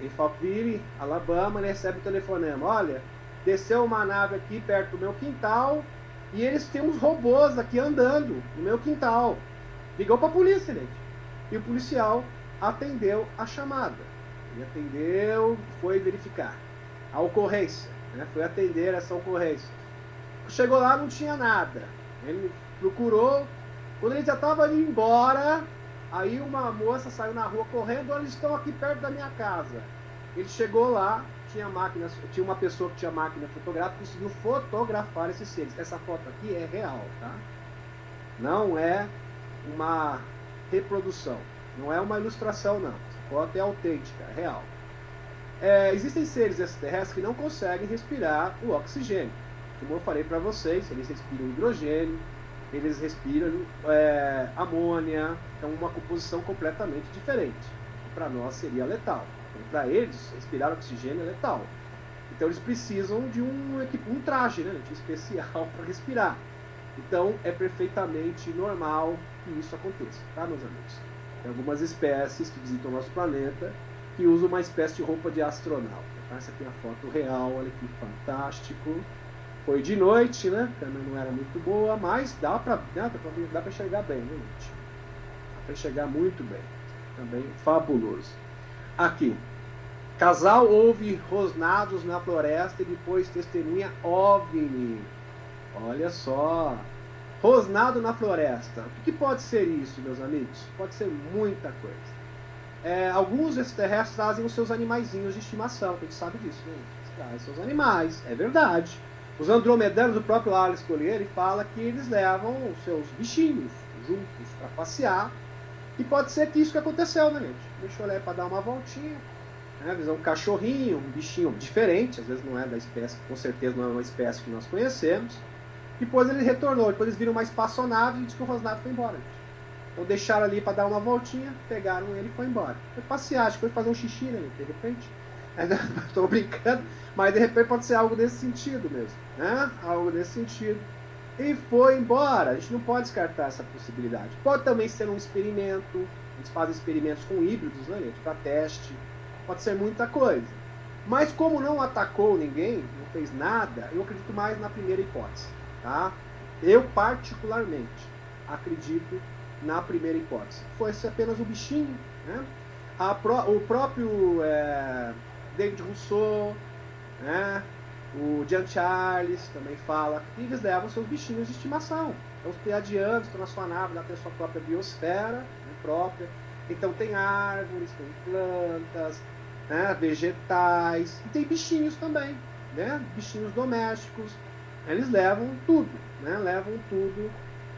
em Falkville, Alabama, ele recebe o telefonema: olha, desceu uma nave aqui perto do meu quintal e eles têm uns robôs aqui andando no meu quintal. Ligou para a polícia, gente. E o policial atendeu a chamada. Ele atendeu, foi verificar a ocorrência, né? Foi atender essa ocorrência. Chegou lá, não tinha nada. Ele procurou. Quando ele já estava indo embora, aí uma moça saiu na rua correndo: eles estão aqui perto da minha casa. Ele chegou lá, tinha uma pessoa que tinha máquina fotográfica, conseguiu fotografar esses seres. Essa foto aqui é real, tá? Não é uma reprodução, não é uma ilustração, não. Essa foto é autêntica, é real. Existem seres extraterrestres que não conseguem respirar o oxigênio. Como eu falei para vocês, eles respiram hidrogênio, eles respiram amônia, então uma composição completamente diferente. Para nós seria letal. Para eles, respirar oxigênio é letal. Então eles precisam de um traje, né, especial para respirar. Então é perfeitamente normal que isso aconteça, tá, meus amigos? Tem algumas espécies que visitam o nosso planeta que usam uma espécie de roupa de astronauta. Tá? Essa aqui é a foto real, olha que fantástico. Foi de noite, né? A câmera não era muito boa, mas dá para enxergar bem, né, gente? Dá para enxergar muito bem. Também fabuloso. Aqui. Casal ouve rosnados na floresta e depois testemunha OVNI. Olha só. Rosnado na floresta. O que pode ser isso, meus amigos? Pode ser muita coisa. Alguns extraterrestres trazem os seus animaizinhos de estimação. A gente sabe disso, né? Eles trazem seus animais. É verdade. Os andromedanos, o próprio Alex Collier, ele fala que eles levam os seus bichinhos juntos para passear. E pode ser que isso que aconteceu, né, gente? Deixou ele para dar uma voltinha. Né? Um cachorrinho, um bichinho diferente. Às vezes não é da espécie, com certeza não é uma espécie que nós conhecemos. Depois ele retornou. Depois eles viram uma espaçonave e disse que o rosnado foi embora, gente. Então deixaram ali para dar uma voltinha, pegaram ele e foi embora. Foi passear, acho que foi fazer um xixi, né, de repente. Estou brincando, mas de repente pode ser algo desse sentido mesmo, né? Algo desse sentido. E foi embora. A gente não pode descartar essa possibilidade. Pode também ser um experimento. Eles fazem experimentos com híbridos, né, gente, para teste. Pode ser muita coisa. Mas como não atacou ninguém, não fez nada, eu acredito mais na primeira hipótese. Tá? Eu, particularmente, acredito na primeira hipótese. Foi apenas o bichinho, né? O próprio David Rousseau, né? O Jean Charles também fala que eles levam seus bichinhos de estimação. Então, os pleiadianos estão na sua nave, lá tem a sua própria biosfera, né, própria. Então tem árvores, tem plantas, né, vegetais, e tem bichinhos também, né? Bichinhos domésticos. Eles levam tudo, né? Levam tudo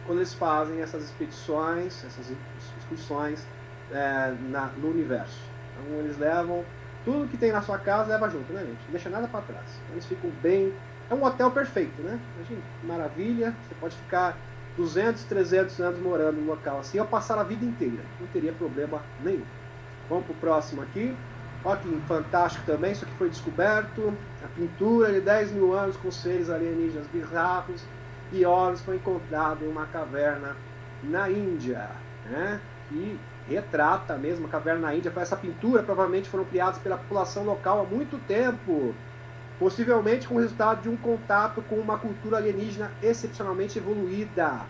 quando eles fazem essas expedições, essas excursões no universo. Então eles levam tudo que tem na sua casa, leva junto, né, gente? Não deixa nada para trás. Então, eles ficam bem... É um hotel perfeito, né? Imagina, que maravilha. Você pode ficar 200, 300 anos morando num local assim, ou passar a vida inteira. Não teria problema nenhum. Vamos pro próximo aqui. Olha que fantástico também, isso aqui foi descoberto. A pintura de 10 mil anos com seres alienígenas bizarros e olhos foi encontrado em uma caverna na Índia, né? E retrata mesmo a caverna na Índia. Essa pintura provavelmente foram criadas pela população local há muito tempo, possivelmente com o resultado de um contato com uma cultura alienígena excepcionalmente evoluída.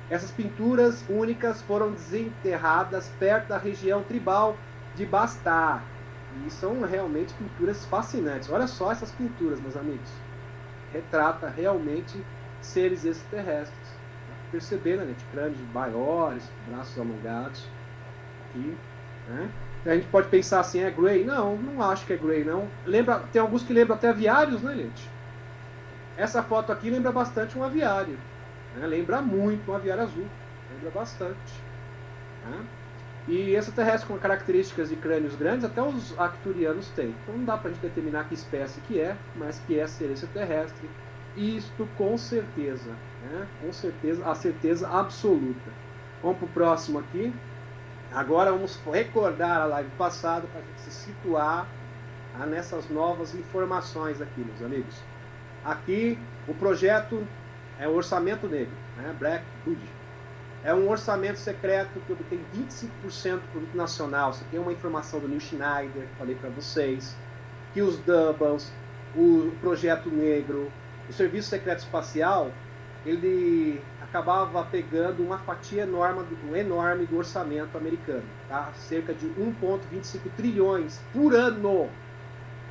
Essas pinturas únicas foram desenterradas perto da região tribal de Bastar. E são realmente pinturas fascinantes. Olha só essas pinturas, meus amigos. Retrata realmente seres extraterrestres. Percebendo, né, gente? Crânios maiores, braços alongados. Aqui, né? A gente pode pensar assim, é Grey? Não, não acho que é Grey, não. Tem alguns que lembram até aviários, né, gente? Essa foto aqui lembra bastante um aviário. Né? Lembra muito um aviário azul. Lembra bastante. Né? E extraterrestre com características de crânios grandes, até os arcturianos têm. Então não dá pra gente determinar que espécie que é, mas que é ser extraterrestre. Isto com certeza. Né? Com certeza, a certeza absoluta. Vamos pro próximo aqui. Agora vamos recordar a live passada para a gente se situar nessas novas informações aqui, meus amigos. Aqui o projeto é o Orçamento Negro, né? Black Budget. É um orçamento secreto que obtém 25% do produto nacional. Isso aqui é uma informação do Neil Schneider, que falei para vocês. Que os Doubles, o Projeto Negro, o Serviço Secreto Espacial, ele acabava pegando uma fatia enorme do orçamento americano, tá? Cerca de 1,25 trilhões por ano,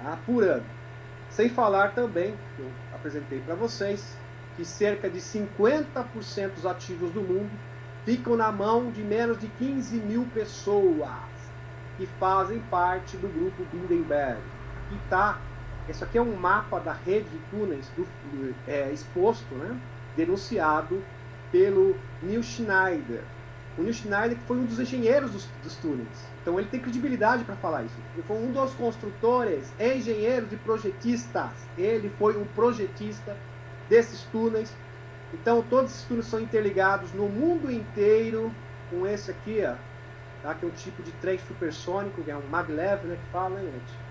tá? Por ano. Sem falar também, que eu apresentei para vocês, que cerca de 50% dos ativos do mundo ficam na mão de menos de 15 mil pessoas que fazem parte do grupo Bilderberg. Aqui tá, isso aqui é um mapa da rede de túneis exposto, né? Denunciado pelo Neil Schneider. O Neil Schneider que foi um dos engenheiros dos túneis. Então ele tem credibilidade para falar isso. Ele foi um dos construtores, engenheiros e projetistas. Ele foi um projetista desses túneis. Então todos esses túneis são interligados no mundo inteiro com esse aqui, ó, tá? Que é um tipo de trem supersônico, que é um maglev, né, que fala, hein, gente?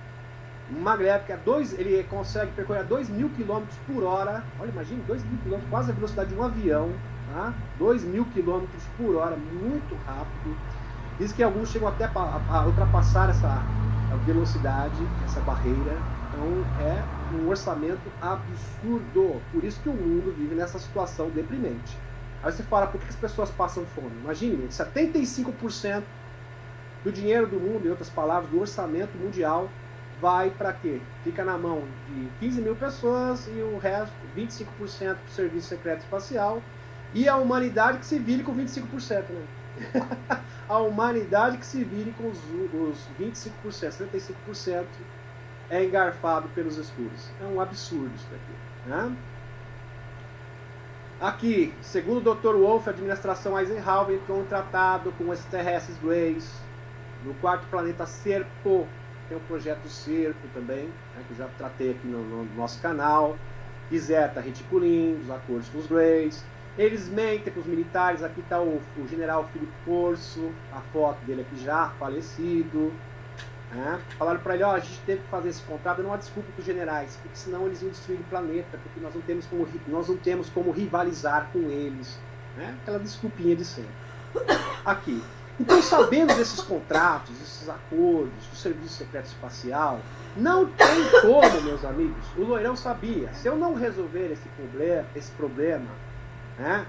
Um maglev que ele consegue percorrer a 2.000 km por hora. Olha, imagine, 2.000 km, quase a velocidade de um avião. Tá? 2.000 km por hora, muito rápido. Diz que alguns chegam até a ultrapassar essa velocidade, essa barreira. Então é um orçamento absurdo. Por isso que o mundo vive nessa situação deprimente. Aí você fala, por que as pessoas passam fome? Imagine, 75% do dinheiro do mundo, em outras palavras, do orçamento mundial, vai para quê? Fica na mão de 15 mil pessoas e o resto, 25% para o Serviço Secreto Espacial. E a humanidade que se vire com 25%, né? A humanidade que se vire com os 25%, 75% é engarfado pelos escuros. É um absurdo isso daqui, né? Aqui, segundo o Dr. Wolff, a administração Eisenhower entrou um tratado com os extraterrestres Greys no quarto planeta Serpo. Tem o projeto Serpo também, né, que eu já tratei aqui no nosso canal. Zeta Reticulin, os acordos com os Greys. Eles mentem para os militares. Aqui está o general Philip Corso, a foto dele aqui já falecido. Né? Falaram para ele, ó, a gente teve que fazer esse contrato, não há desculpa para os generais, porque senão eles iam destruir o planeta, porque nós não temos como rivalizar com eles. Né? Aquela desculpinha de sempre. Aqui. Então, sabendo desses contratos, desses acordos do Serviço Secreto Espacial, Não tem como, meus amigos. O Loirão sabia. Se eu não resolver esse problema, né,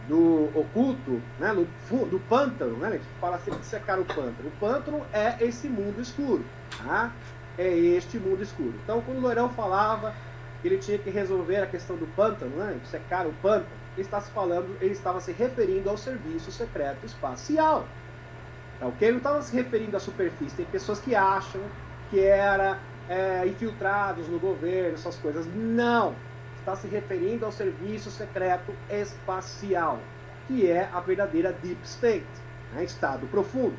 do oculto, né, do pântano, né, a gente fala sempre de secar o pântano. O pântano é esse mundo escuro. Tá? É este mundo escuro. Então, quando o Loirão falava que ele tinha que resolver a questão do pântano, né, de secar o pântano, ele estava se referindo ao serviço secreto espacial. Tá, ok? Ele não estava se referindo à superfície. Tem pessoas que acham que era infiltrados no governo, essas coisas. Não! Está se referindo ao serviço secreto espacial, que é a verdadeira Deep State, né? Estado profundo.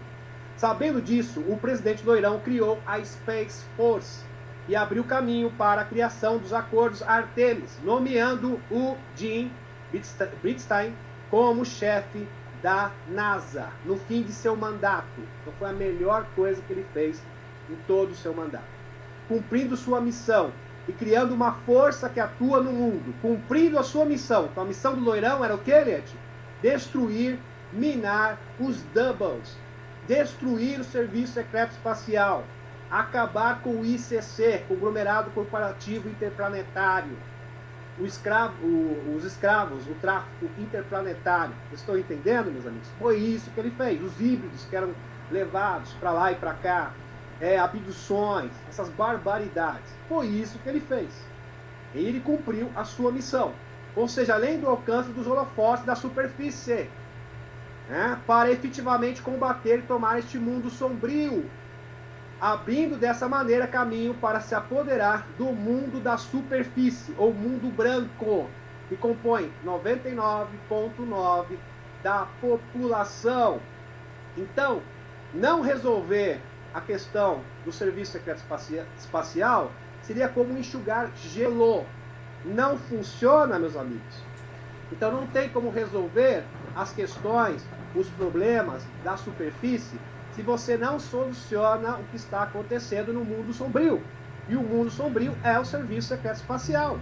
Sabendo disso, o presidente Loirão criou a Space Force e abriu caminho para a criação dos acordos Artemis, nomeando o Jim Bridenstine como chefe da NASA no fim de seu mandato. Então foi a melhor coisa que ele fez em todo o seu mandato. Cumprindo sua missão e criando uma força que atua no mundo, cumprindo a sua missão. Então a missão do Loirão era o que, Eliette? Destruir, minar os Doubles, destruir o Serviço Secreto Espacial, acabar com o ICC, Conglomerado Corporativo Interplanetário, os escravos, o tráfico interplanetário. Vocês estão entendendo, meus amigos? Foi isso que ele fez. Os híbridos que eram levados para lá e para cá, abduções, essas barbaridades. Foi isso que ele fez. E ele cumpriu a sua missão. Ou seja, além do alcance dos holofotes da superfície, né, para efetivamente combater e tomar este mundo sombrio, abrindo dessa maneira caminho para se apoderar do mundo da superfície, ou mundo branco, que compõe 99,9% da população. Então, não resolver a questão do serviço secreto espacial seria como enxugar gelo. Não funciona, meus amigos. Então não tem como resolver as questões, os problemas da superfície, se você não soluciona o que está acontecendo no mundo sombrio. E o mundo sombrio é o Serviço Secreto Espacial,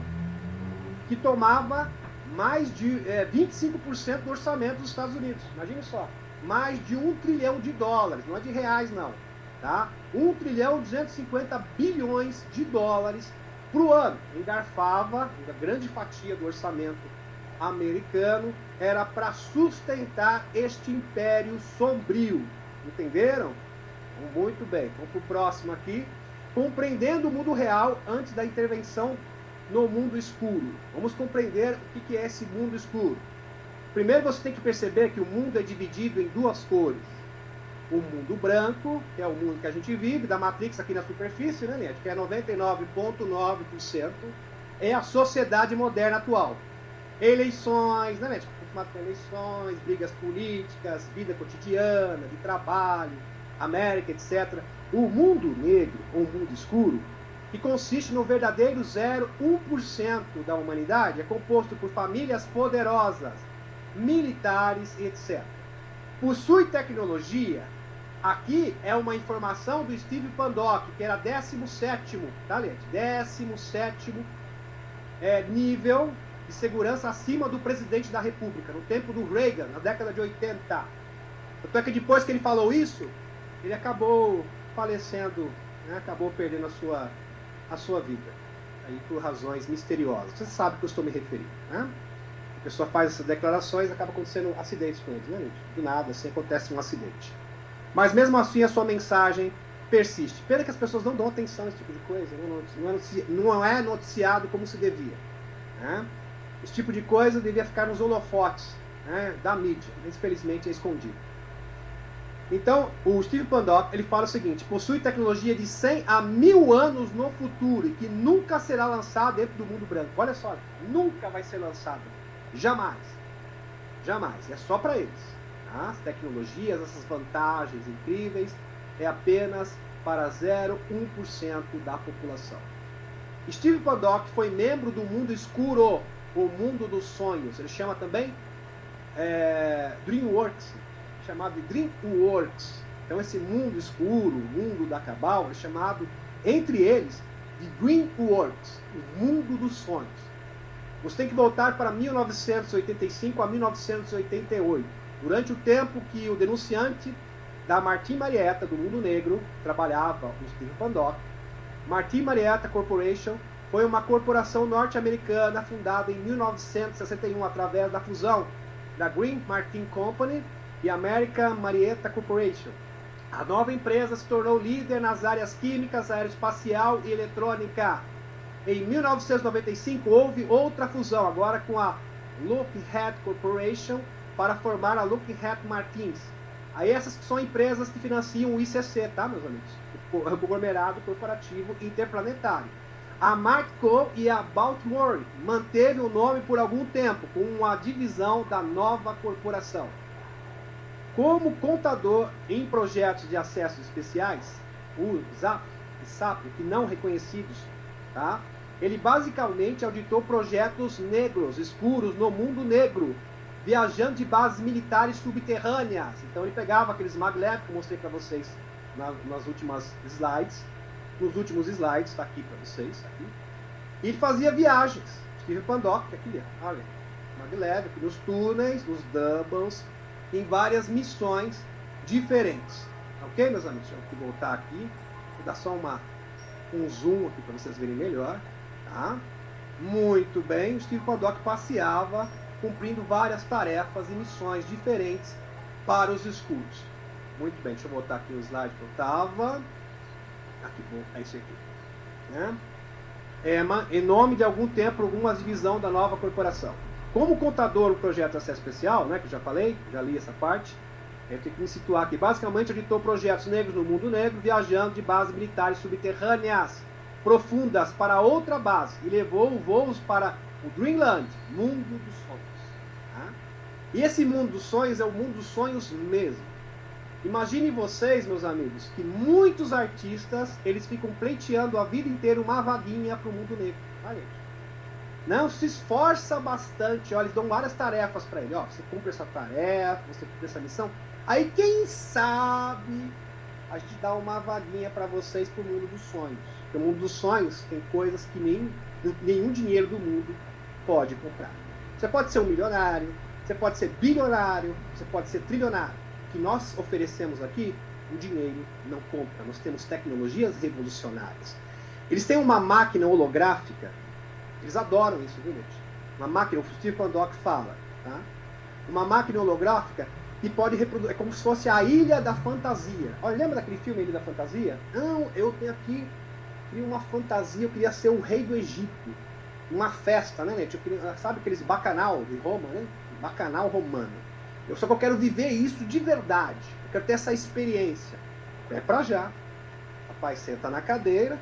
que tomava mais de 25% do orçamento dos Estados Unidos. Imagine só, mais de $1 trilhão, não é de reais não, tá? 1,250 bilhões por ano. Engarfava, uma grande fatia do orçamento americano era para sustentar este império sombrio. Entenderam? Muito bem. Vamos para o próximo aqui. Compreendendo o mundo real antes da intervenção no mundo escuro. Vamos compreender o que é esse mundo escuro. Primeiro você tem que perceber que o mundo é dividido em duas cores. O mundo branco, que é o mundo que a gente vive, da Matrix aqui na superfície, né, gente? Que é 99,9%, é a sociedade moderna atual. Eleições, né, gente? Eleições, brigas políticas, vida cotidiana, de trabalho, América, etc. O mundo negro, ou mundo escuro, que consiste no verdadeiro 0,1% da humanidade, é composto por famílias poderosas, militares, etc. Possui tecnologia. Aqui é uma informação do Steve Pandock, que era 17º, tá, gente? 17º nível de segurança acima do presidente da República, no tempo do Reagan, na década de 80. Tanto é que depois que ele falou isso, ele acabou falecendo, né? Acabou perdendo a sua vida, aí por razões misteriosas. Você sabe o que eu estou me referindo, né? A pessoa faz essas declarações e acaba acontecendo acidentes com eles, né, gente? Do nada, assim, acontece um acidente. Mas mesmo assim a sua mensagem persiste. Pena que as pessoas não dão atenção a esse tipo de coisa, não é noticiado como se devia, né? Esse tipo de coisa devia ficar nos holofotes, né, da mídia, mas infelizmente é escondido. Então, o Steve Pandock, ele fala o seguinte: possui tecnologia de 100 a 1000 anos no futuro e que nunca será lançada dentro do mundo branco. Olha só, nunca vai ser lançada. Jamais. Jamais. É só para eles. Tá? As tecnologias, essas vantagens incríveis, é apenas para 0,1% da população. Steve Pandock foi membro do mundo escuro, o mundo dos sonhos. Ele chama também DreamWorks, chamado de DreamWorks. Então esse mundo escuro, o mundo da Cabal, é chamado, entre eles, de DreamWorks, o mundo dos sonhos. Você tem que voltar para 1985 a 1988, durante o tempo que o denunciante da Martim Marietta, do Mundo Negro, trabalhava, o Steve Pandock, Martin Marietta Corporation foi uma corporação norte-americana fundada em 1961 através da fusão da Green Martin Company e American Marietta Corporation. A nova empresa se tornou líder nas áreas químicas, aeroespacial e eletrônica. Em 1995 houve outra fusão, agora com a Lockheed Corporation, para formar a Lockheed Martins. Aí essas são empresas que financiam o ICC, tá, meus amigos? O conglomerado corporativo interplanetário. A Marco e a Baltimore manteve o nome por algum tempo, com uma divisão da nova corporação. Como contador em projetos de acessos especiais, o ZAP e SAP, que não reconhecidos, tá? Ele basicamente auditou projetos negros, escuros, no mundo negro, viajando de bases militares subterrâneas. Então ele pegava aqueles maglev que eu mostrei para vocês nas últimas slides, nos últimos slides, está aqui para vocês, aqui. E ele fazia viagens. Steve Pandock, aqui, olha, maglev, nos túneis, nos doubles, em várias missões diferentes. Ok, meus amigos? Deixa eu voltar aqui, vou dar só um zoom aqui para vocês verem melhor. Tá? Muito bem, o Steve Pandock passeava cumprindo várias tarefas e missões diferentes para os escudos. Muito bem, deixa eu botar aqui o slide que eu estava. Aqui, é isso aqui. Né? Em nome de algum tempo, alguma divisão da nova corporação. Como contador, o projeto de acesso especial, né, que eu já falei, já li essa parte, eu tenho que me situar aqui. Basicamente, auditou projetos negros no mundo negro, viajando de bases militares subterrâneas profundas para outra base e levou voos para o Dreamland, mundo dos sonhos. Tá? E esse mundo dos sonhos é o mundo dos sonhos mesmo. Imaginem vocês, meus amigos, que muitos artistas, eles ficam pleiteando a vida inteira uma vaguinha para o mundo negro. Olha, não se esforça bastante, ó, eles dão várias tarefas para ele. Ó, você cumpre essa tarefa, você cumpre essa missão. Aí, quem sabe, a gente dá uma vaguinha para vocês para o mundo dos sonhos. Porque o mundo dos sonhos tem coisas que nenhum dinheiro do mundo pode comprar. Você pode ser um milionário, você pode ser bilionário, você pode ser trilionário. O que nós oferecemos aqui, o dinheiro não compra. Nós temos tecnologias revolucionárias. Eles têm uma máquina holográfica. Eles adoram isso, viu, gente? Uma máquina, o Steve Pandock fala, tá? Uma máquina holográfica que pode reproduzir, é como se fosse a Ilha da Fantasia. Olha, lembra daquele filme Ilha da Fantasia? Não, eu tenho aqui, queria uma fantasia, eu queria ser o rei do Egito. Uma festa, né, gente? Eu queria, sabe aqueles bacanal de Roma, né? Bacanal romano. Só que eu quero viver isso de verdade. Eu quero ter essa experiência. É pra já. O rapaz senta na cadeira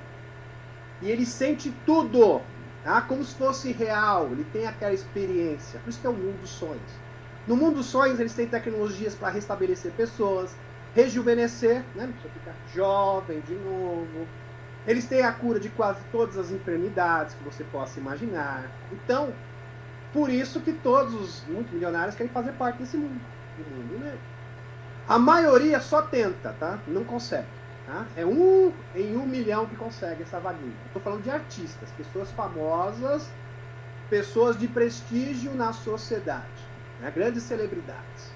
e ele sente tudo. Tá? Como se fosse real, ele tem aquela experiência. Por isso que é o mundo dos sonhos. No mundo dos sonhos, eles têm tecnologias para restabelecer pessoas, rejuvenescer, né? Você fica jovem de novo. Eles têm a cura de quase todas as enfermidades que você possa imaginar. Então, por isso que todos os muitos milionários querem fazer parte desse mundo. Do mundo, né? A maioria só tenta, tá? Não consegue. Tá? É um em 1 milhão que consegue essa vaguinha. Estou falando de artistas, pessoas famosas, pessoas de prestígio na sociedade, né? Grandes celebridades.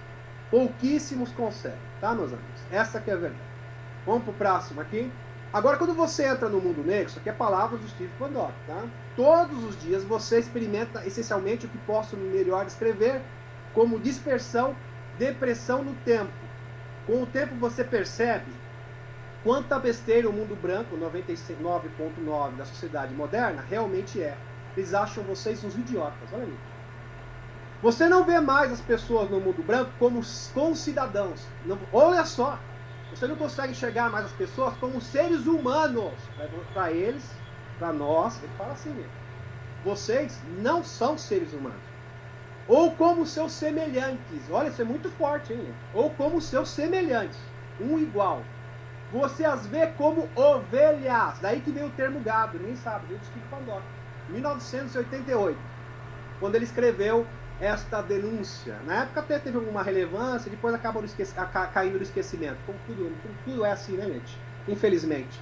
Pouquíssimos conseguem, tá, meus amigos? Essa que é a verdade. Vamos para o próximo aqui. Agora, quando você entra no mundo negro, isso aqui é palavra do Steve Pandock, tá? Todos os dias você experimenta essencialmente o que posso melhor descrever como dispersão, depressão no tempo. Com o tempo você percebe quanta besteira o mundo branco, 99,9% da sociedade moderna, realmente é. Eles acham vocês uns idiotas, olha aí. Você não vê mais as pessoas no mundo branco como cidadãos. Não, olha só, você não consegue enxergar mais as pessoas como seres humanos. Para eles, para nós, ele fala assim mesmo. Vocês não são seres humanos. Ou como seus semelhantes. Olha, isso é muito forte, hein? Ou como seus semelhantes. Um igual. Você as vê como ovelhas. Daí que veio o termo gado. Ninguém sabe. Veio do Steve Pandock. 1988. Quando ele escreveu esta denúncia. Na época até teve alguma relevância. Depois acabou caindo no esquecimento. Como tudo é assim, né, gente? Infelizmente.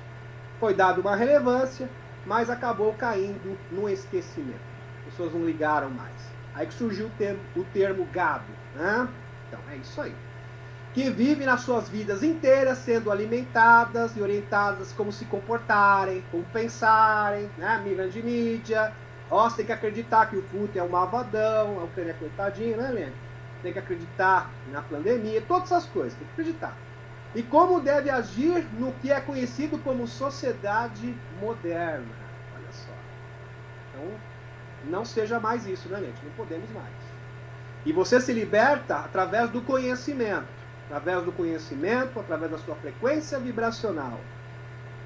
Foi dado uma relevância, mas acabou caindo no esquecimento. As pessoas não ligaram mais. Aí que surgiu o termo gado. Né? Então, é isso aí. que vivem nas suas vidas inteiras sendo alimentadas e orientadas como se comportarem, como pensarem, né? Grande mídia. Ó, você tem que acreditar que o Putin é um malvadão, a Ucrânia é coitadinho, né, Lênin? Tem que acreditar na pandemia, todas essas coisas, tem que acreditar. E como deve agir no que é conhecido como sociedade moderna. Olha só. Então, não seja mais isso, né, gente? Não podemos mais. E você se liberta através do conhecimento. Através do conhecimento, através da sua frequência vibracional.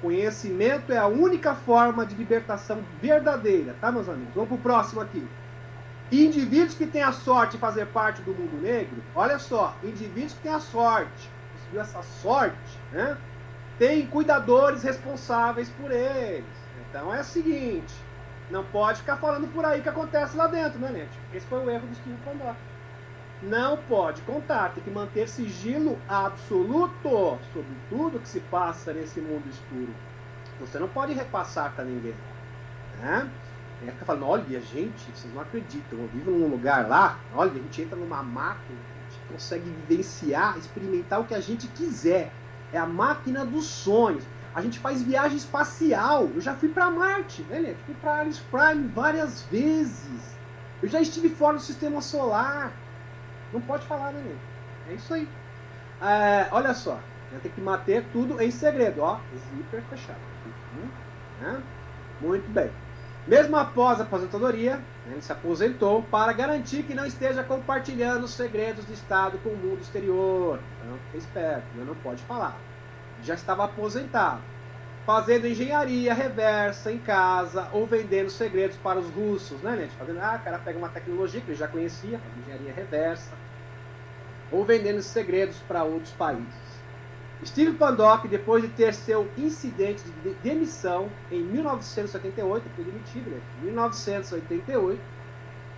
Conhecimento é a única forma de libertação verdadeira, tá, meus amigos? Vamos pro próximo aqui. Indivíduos que têm a sorte de fazer parte do mundo negro, olha só, indivíduos que têm a sorte, conseguiu essa sorte, né? Tem cuidadores responsáveis por eles. Então é o seguinte, não pode ficar falando por aí o que acontece lá dentro, né, gente? Esse foi o erro do Steve Pandora. Não pode contar, tem que manter sigilo absoluto sobre tudo que se passa nesse mundo escuro. Você não pode repassar para ninguém, né? Fica falando, olha, gente, vocês não acreditam, eu vivo num lugar lá, olha, a gente entra numa máquina, a gente consegue vivenciar, experimentar o que a gente quiser. É a máquina dos sonhos. A gente faz viagem espacial. Eu já fui para Marte, né, gente? Fui para Alice Prime várias vezes. Eu já estive fora do sistema solar. Não pode falar, né, gente? É isso aí. Olha só, tem que manter tudo em segredo, ó. Zíper fechado. Né? Muito bem. Mesmo após a aposentadoria, ele se aposentou para garantir que não esteja compartilhando os segredos de Estado com o mundo exterior. Então, fique esperto, não pode falar. Já estava aposentado, fazendo engenharia reversa em casa ou vendendo segredos para os russos, né, gente? Fazendo, o cara pega uma tecnologia que ele já conhecia, engenharia reversa, ou vendendo segredos para outros países. Steve Paddock, depois de ter seu incidente de demissão em 1978, foi demitido, né? Em 1988,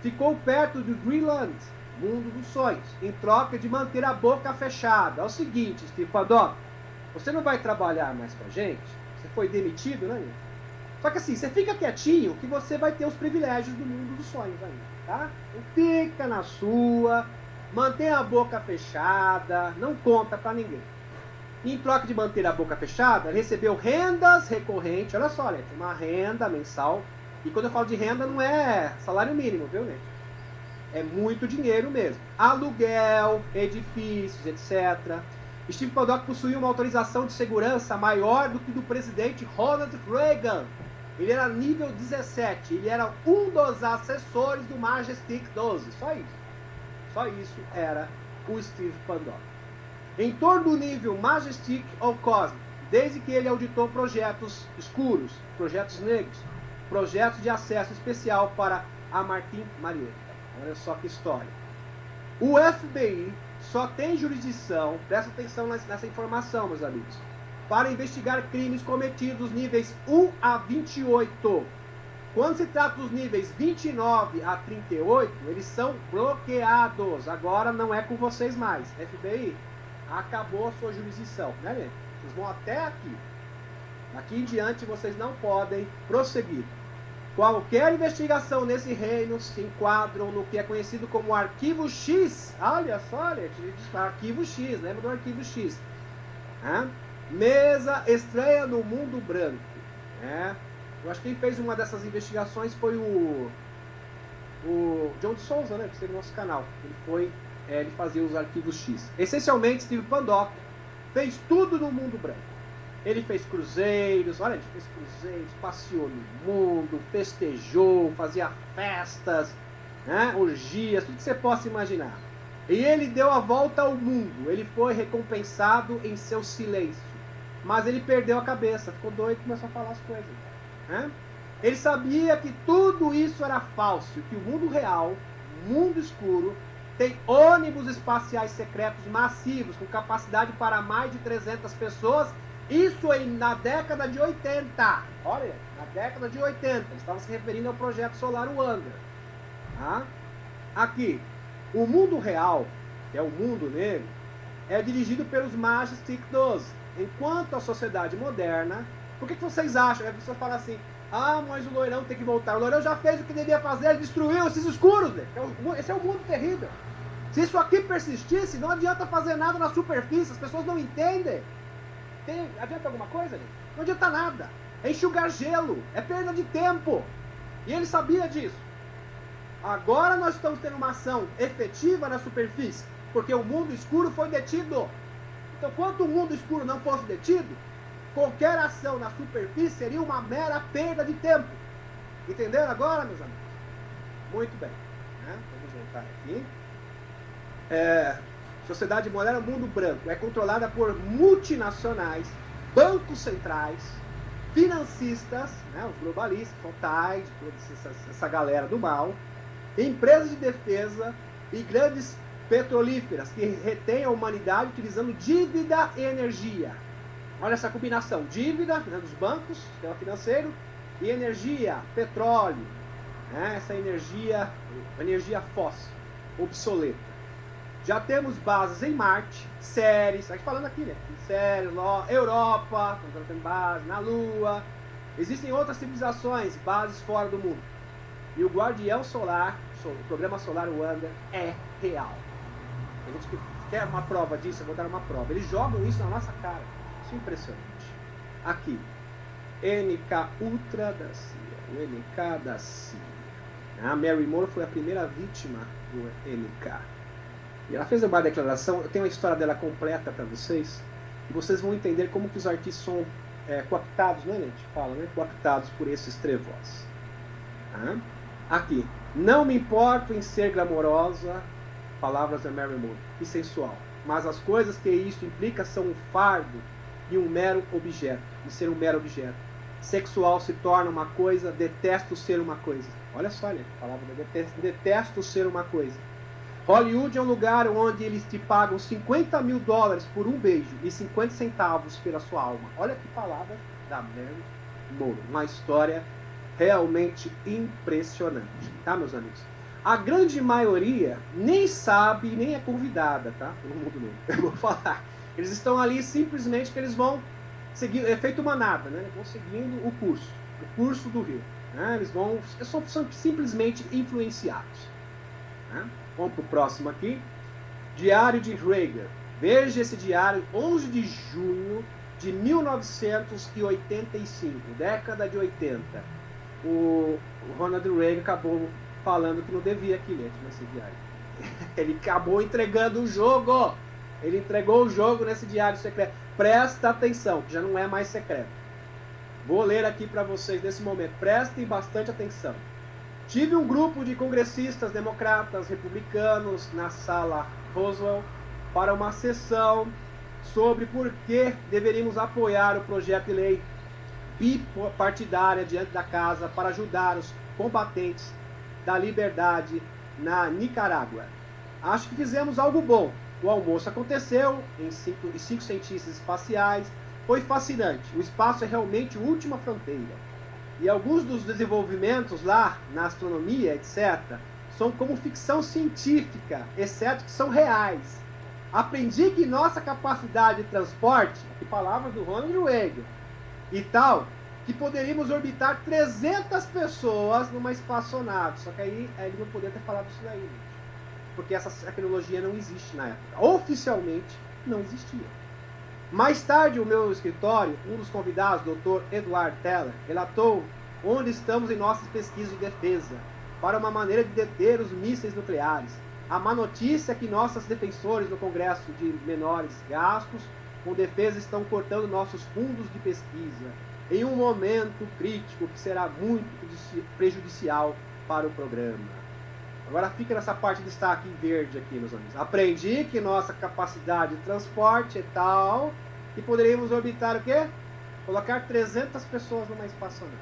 ficou perto do Greenland, mundo dos sonhos, em troca de manter a boca fechada. É o seguinte, Steve Paddock, você não vai trabalhar mais com a gente? Você foi demitido, né? Só que assim, você fica quietinho que você vai ter os privilégios do mundo dos sonhos ainda, tá? Então fica na sua, mantenha a boca fechada, não conta pra ninguém. Em troca de manter a boca fechada, ele recebeu rendas recorrentes. Olha só, gente, uma renda mensal. E quando eu falo de renda, não é salário mínimo, viu, gente? É muito dinheiro mesmo. Aluguel, edifícios, etc. Steve Paddock possuía uma autorização de segurança maior do que do presidente Ronald Reagan. Ele era nível 17. Ele era um dos assessores do Majestic 12. Só isso. Só isso era o Steve Paddock. Em torno do nível Majestic ou Cosmic, desde que ele auditou projetos escuros, projetos negros, projetos de acesso especial para a Martin Marietta. Olha só que história. O FBI só tem jurisdição, presta atenção nessa informação, meus amigos, para investigar crimes cometidos níveis 1 a 28. Quando se trata dos níveis 29 a 38, eles são bloqueados. Agora não é com vocês mais. FBI, acabou a sua jurisdição, né, gente? Vocês vão até aqui. Daqui em diante vocês não podem prosseguir. Qualquer investigação nesse reino se enquadram no que é conhecido como Arquivo X. Olha só, gente, Arquivo X, lembra do Arquivo X? Mesa estranha no mundo branco. Eu acho que quem fez uma dessas investigações foi o John de Souza, né, que esteve no nosso canal. Ele fazia os arquivos X. Essencialmente, Steve Paddock fez tudo no mundo branco. Ele fez cruzeiros, olha, ele fez cruzeiros, passeou no mundo, festejou, fazia festas, né, orgias, tudo que você possa imaginar. E ele deu a volta ao mundo. Ele foi recompensado em seu silêncio. Mas ele perdeu a cabeça, ficou doido e começou a falar as coisas. Né? Ele sabia que tudo isso era falso, que o mundo real, o mundo escuro, tem ônibus espaciais secretos massivos, com capacidade para mais de 300 pessoas, isso na década de 80. Olha, na década de 80, eles estavam se referindo ao projeto solar Wanda. Tá? Aqui, o mundo real, que é o mundo negro, é dirigido pelos Majestic 12, enquanto a sociedade moderna, por que vocês acham? As pessoas falam assim, mas o loirão tem que voltar. O loirão já fez o que devia fazer, ele destruiu esses escuros. Esse é o mundo terrível. Se isso aqui persistisse, não adianta fazer nada na superfície, as pessoas não entendem. Adianta alguma coisa, gente? Não adianta nada. É enxugar gelo, é perda de tempo. E ele sabia disso. Agora nós estamos tendo uma ação efetiva na superfície, porque o mundo escuro foi detido. Então, quando o mundo escuro não fosse detido, qualquer ação na superfície seria uma mera perda de tempo. Entenderam agora, meus amigos? Muito bem. Vamos voltar aqui. Sociedade moderna, mundo branco, é controlada por multinacionais, bancos centrais, financistas, os globalistas, totais, toda essa galera do mal, empresas de defesa e grandes petrolíferas que retêm a humanidade utilizando dívida e energia. Olha essa combinação, dívida dos bancos, sistema financeiro, e energia, petróleo, essa energia fóssil, obsoleta. Já temos bases em Marte, séries, a gente falando aqui, séries, Europa, tem base na Lua. Existem outras civilizações, bases fora do mundo. E o Guardião Solar, o programa Solar Wonder, é real. A gente que quer uma prova disso, eu vou dar uma prova. Eles jogam isso na nossa cara. Isso é impressionante. Aqui, NK Ultra da CIA, o NK da CIA. A Mary Moore foi a primeira vítima do NK. E ela fez uma declaração, eu tenho a história dela completa para vocês, e vocês vão entender como que os artistas são cooptados, né, gente? Fala, né? Cooptados por esses trevós. Aqui, não me importo em ser glamourosa, palavras da Mary Moore, e sensual, mas as coisas que isso implica são um fardo e um mero objeto, e ser um mero objeto. Sexual se torna uma coisa, detesto ser uma coisa. Olha só, né? A palavra detesto ser uma coisa. Hollywood é um lugar onde eles te pagam $50 mil por um beijo e 50 centavos pela sua alma. Olha que palavra da Mary Moore. Uma história realmente impressionante, tá, meus amigos? A grande maioria nem sabe, nem é convidada, tá? Pelo mundo mesmo. Eu vou falar. Eles estão ali simplesmente que eles vão seguir, é feito manada, né? Eles vão seguindo o curso do rio. Né? Eles são simplesmente influenciados. Né? Vamos para o próximo aqui. Diário de Reagan. Veja esse diário, 11 de junho de 1985, década de 80. O Ronald Reagan acabou falando que não devia aquilo nesse diário. Ele acabou entregando o jogo. Ele entregou o jogo nesse diário secreto. Presta atenção, que já não é mais secreto. Vou ler aqui para vocês nesse momento. Prestem bastante atenção. Tive um grupo de congressistas democratas, republicanos, na sala Roswell, para uma sessão sobre por que deveríamos apoiar o projeto de lei bipartidária diante da casa para ajudar os combatentes da liberdade na Nicarágua. Acho que fizemos algo bom. O almoço aconteceu em cinco cientistas espaciais. Foi fascinante. O espaço é realmente a última fronteira. E alguns dos desenvolvimentos lá, na astronomia, etc., são como ficção científica, exceto que são reais. Aprendi que nossa capacidade de transporte, aqui palavras do Ronald Reagan, e tal, que poderíamos orbitar 300 pessoas numa espaçonave. Só que aí ele não poderia ter falado isso daí, gente. Porque essa tecnologia não existe na época. Oficialmente, não existia. Mais tarde, o meu escritório, um dos convidados, Dr. Edward Teller, relatou onde estamos em nossas pesquisas de defesa, para uma maneira de deter os mísseis nucleares. A má notícia é que nossos defensores no Congresso de menores gastos com defesa estão cortando nossos fundos de pesquisa, em um momento crítico que será muito prejudicial para o programa. Agora fica nessa parte de destaque em verde aqui, meus amigos. Aprendi que nossa capacidade de transporte é tal que poderíamos orbitar o quê? Colocar 300 pessoas numa espaçonave.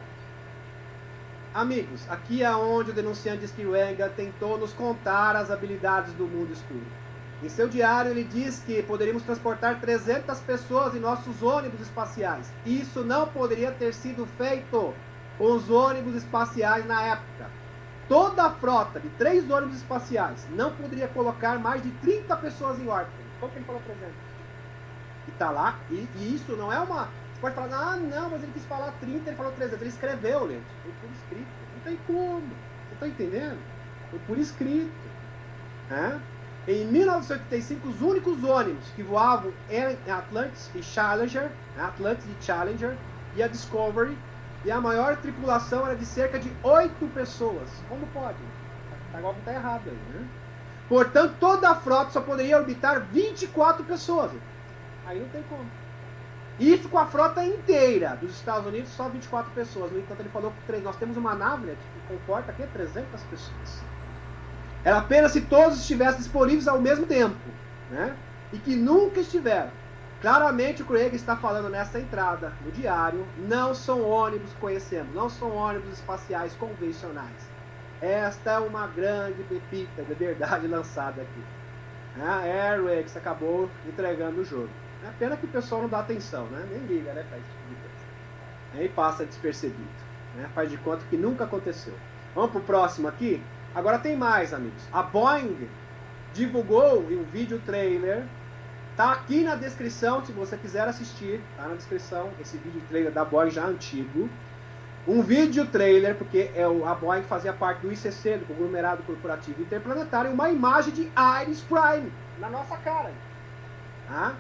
Amigos, aqui é onde o denunciante diz que Reagan tentou nos contar as habilidades do mundo escuro. Em seu diário ele diz que poderíamos transportar 300 pessoas em nossos ônibus espaciais. Isso não poderia ter sido feito com os ônibus espaciais na época. Toda a frota de 3 ônibus espaciais não poderia colocar mais de 30 pessoas em órbita. Qual que ele falou 300? E está lá, e isso não é uma... Você pode falar, ah não, mas ele quis falar 30, ele falou 300. Ele escreveu, gente. Foi por escrito. Não tem como. Você está entendendo? Foi por escrito. Em 1985, os únicos ônibus que voavam eram Atlantis e Challenger, e a Discovery, e a maior tripulação era de cerca de 8 pessoas. Como pode? Agora está errado aí, né? Portanto, toda a frota só poderia orbitar 24 pessoas. Aí não tem como. Isso com a frota inteira dos Estados Unidos, só 24 pessoas. No entanto, ele falou que nós temos uma nave, né, que comporta aqui 300 pessoas. Era apenas se todos estivessem disponíveis ao mesmo tempo, né? E que nunca estiveram. Claramente o Craig está falando nessa entrada, no diário, não são ônibus que conhecemos, não são ônibus espaciais convencionais. Esta é uma grande pepita de verdade lançada aqui. A Airways acabou entregando o jogo. É pena que o pessoal não dá atenção, né? Nem liga, né, para esse tipo de coisa. Aí passa despercebido, né? Faz de conta que nunca aconteceu. Vamos pro próximo aqui? Agora tem mais, amigos. A Boeing divulgou em um vídeo trailer. Tá aqui na descrição, se você quiser assistir. Tá na descrição esse vídeo trailer da Boeing já antigo. Um vídeo trailer, porque a Boeing fazia parte do ICC, do Conglomerado Corporativo Interplanetário, uma imagem de Iris Prime na nossa cara. Tá?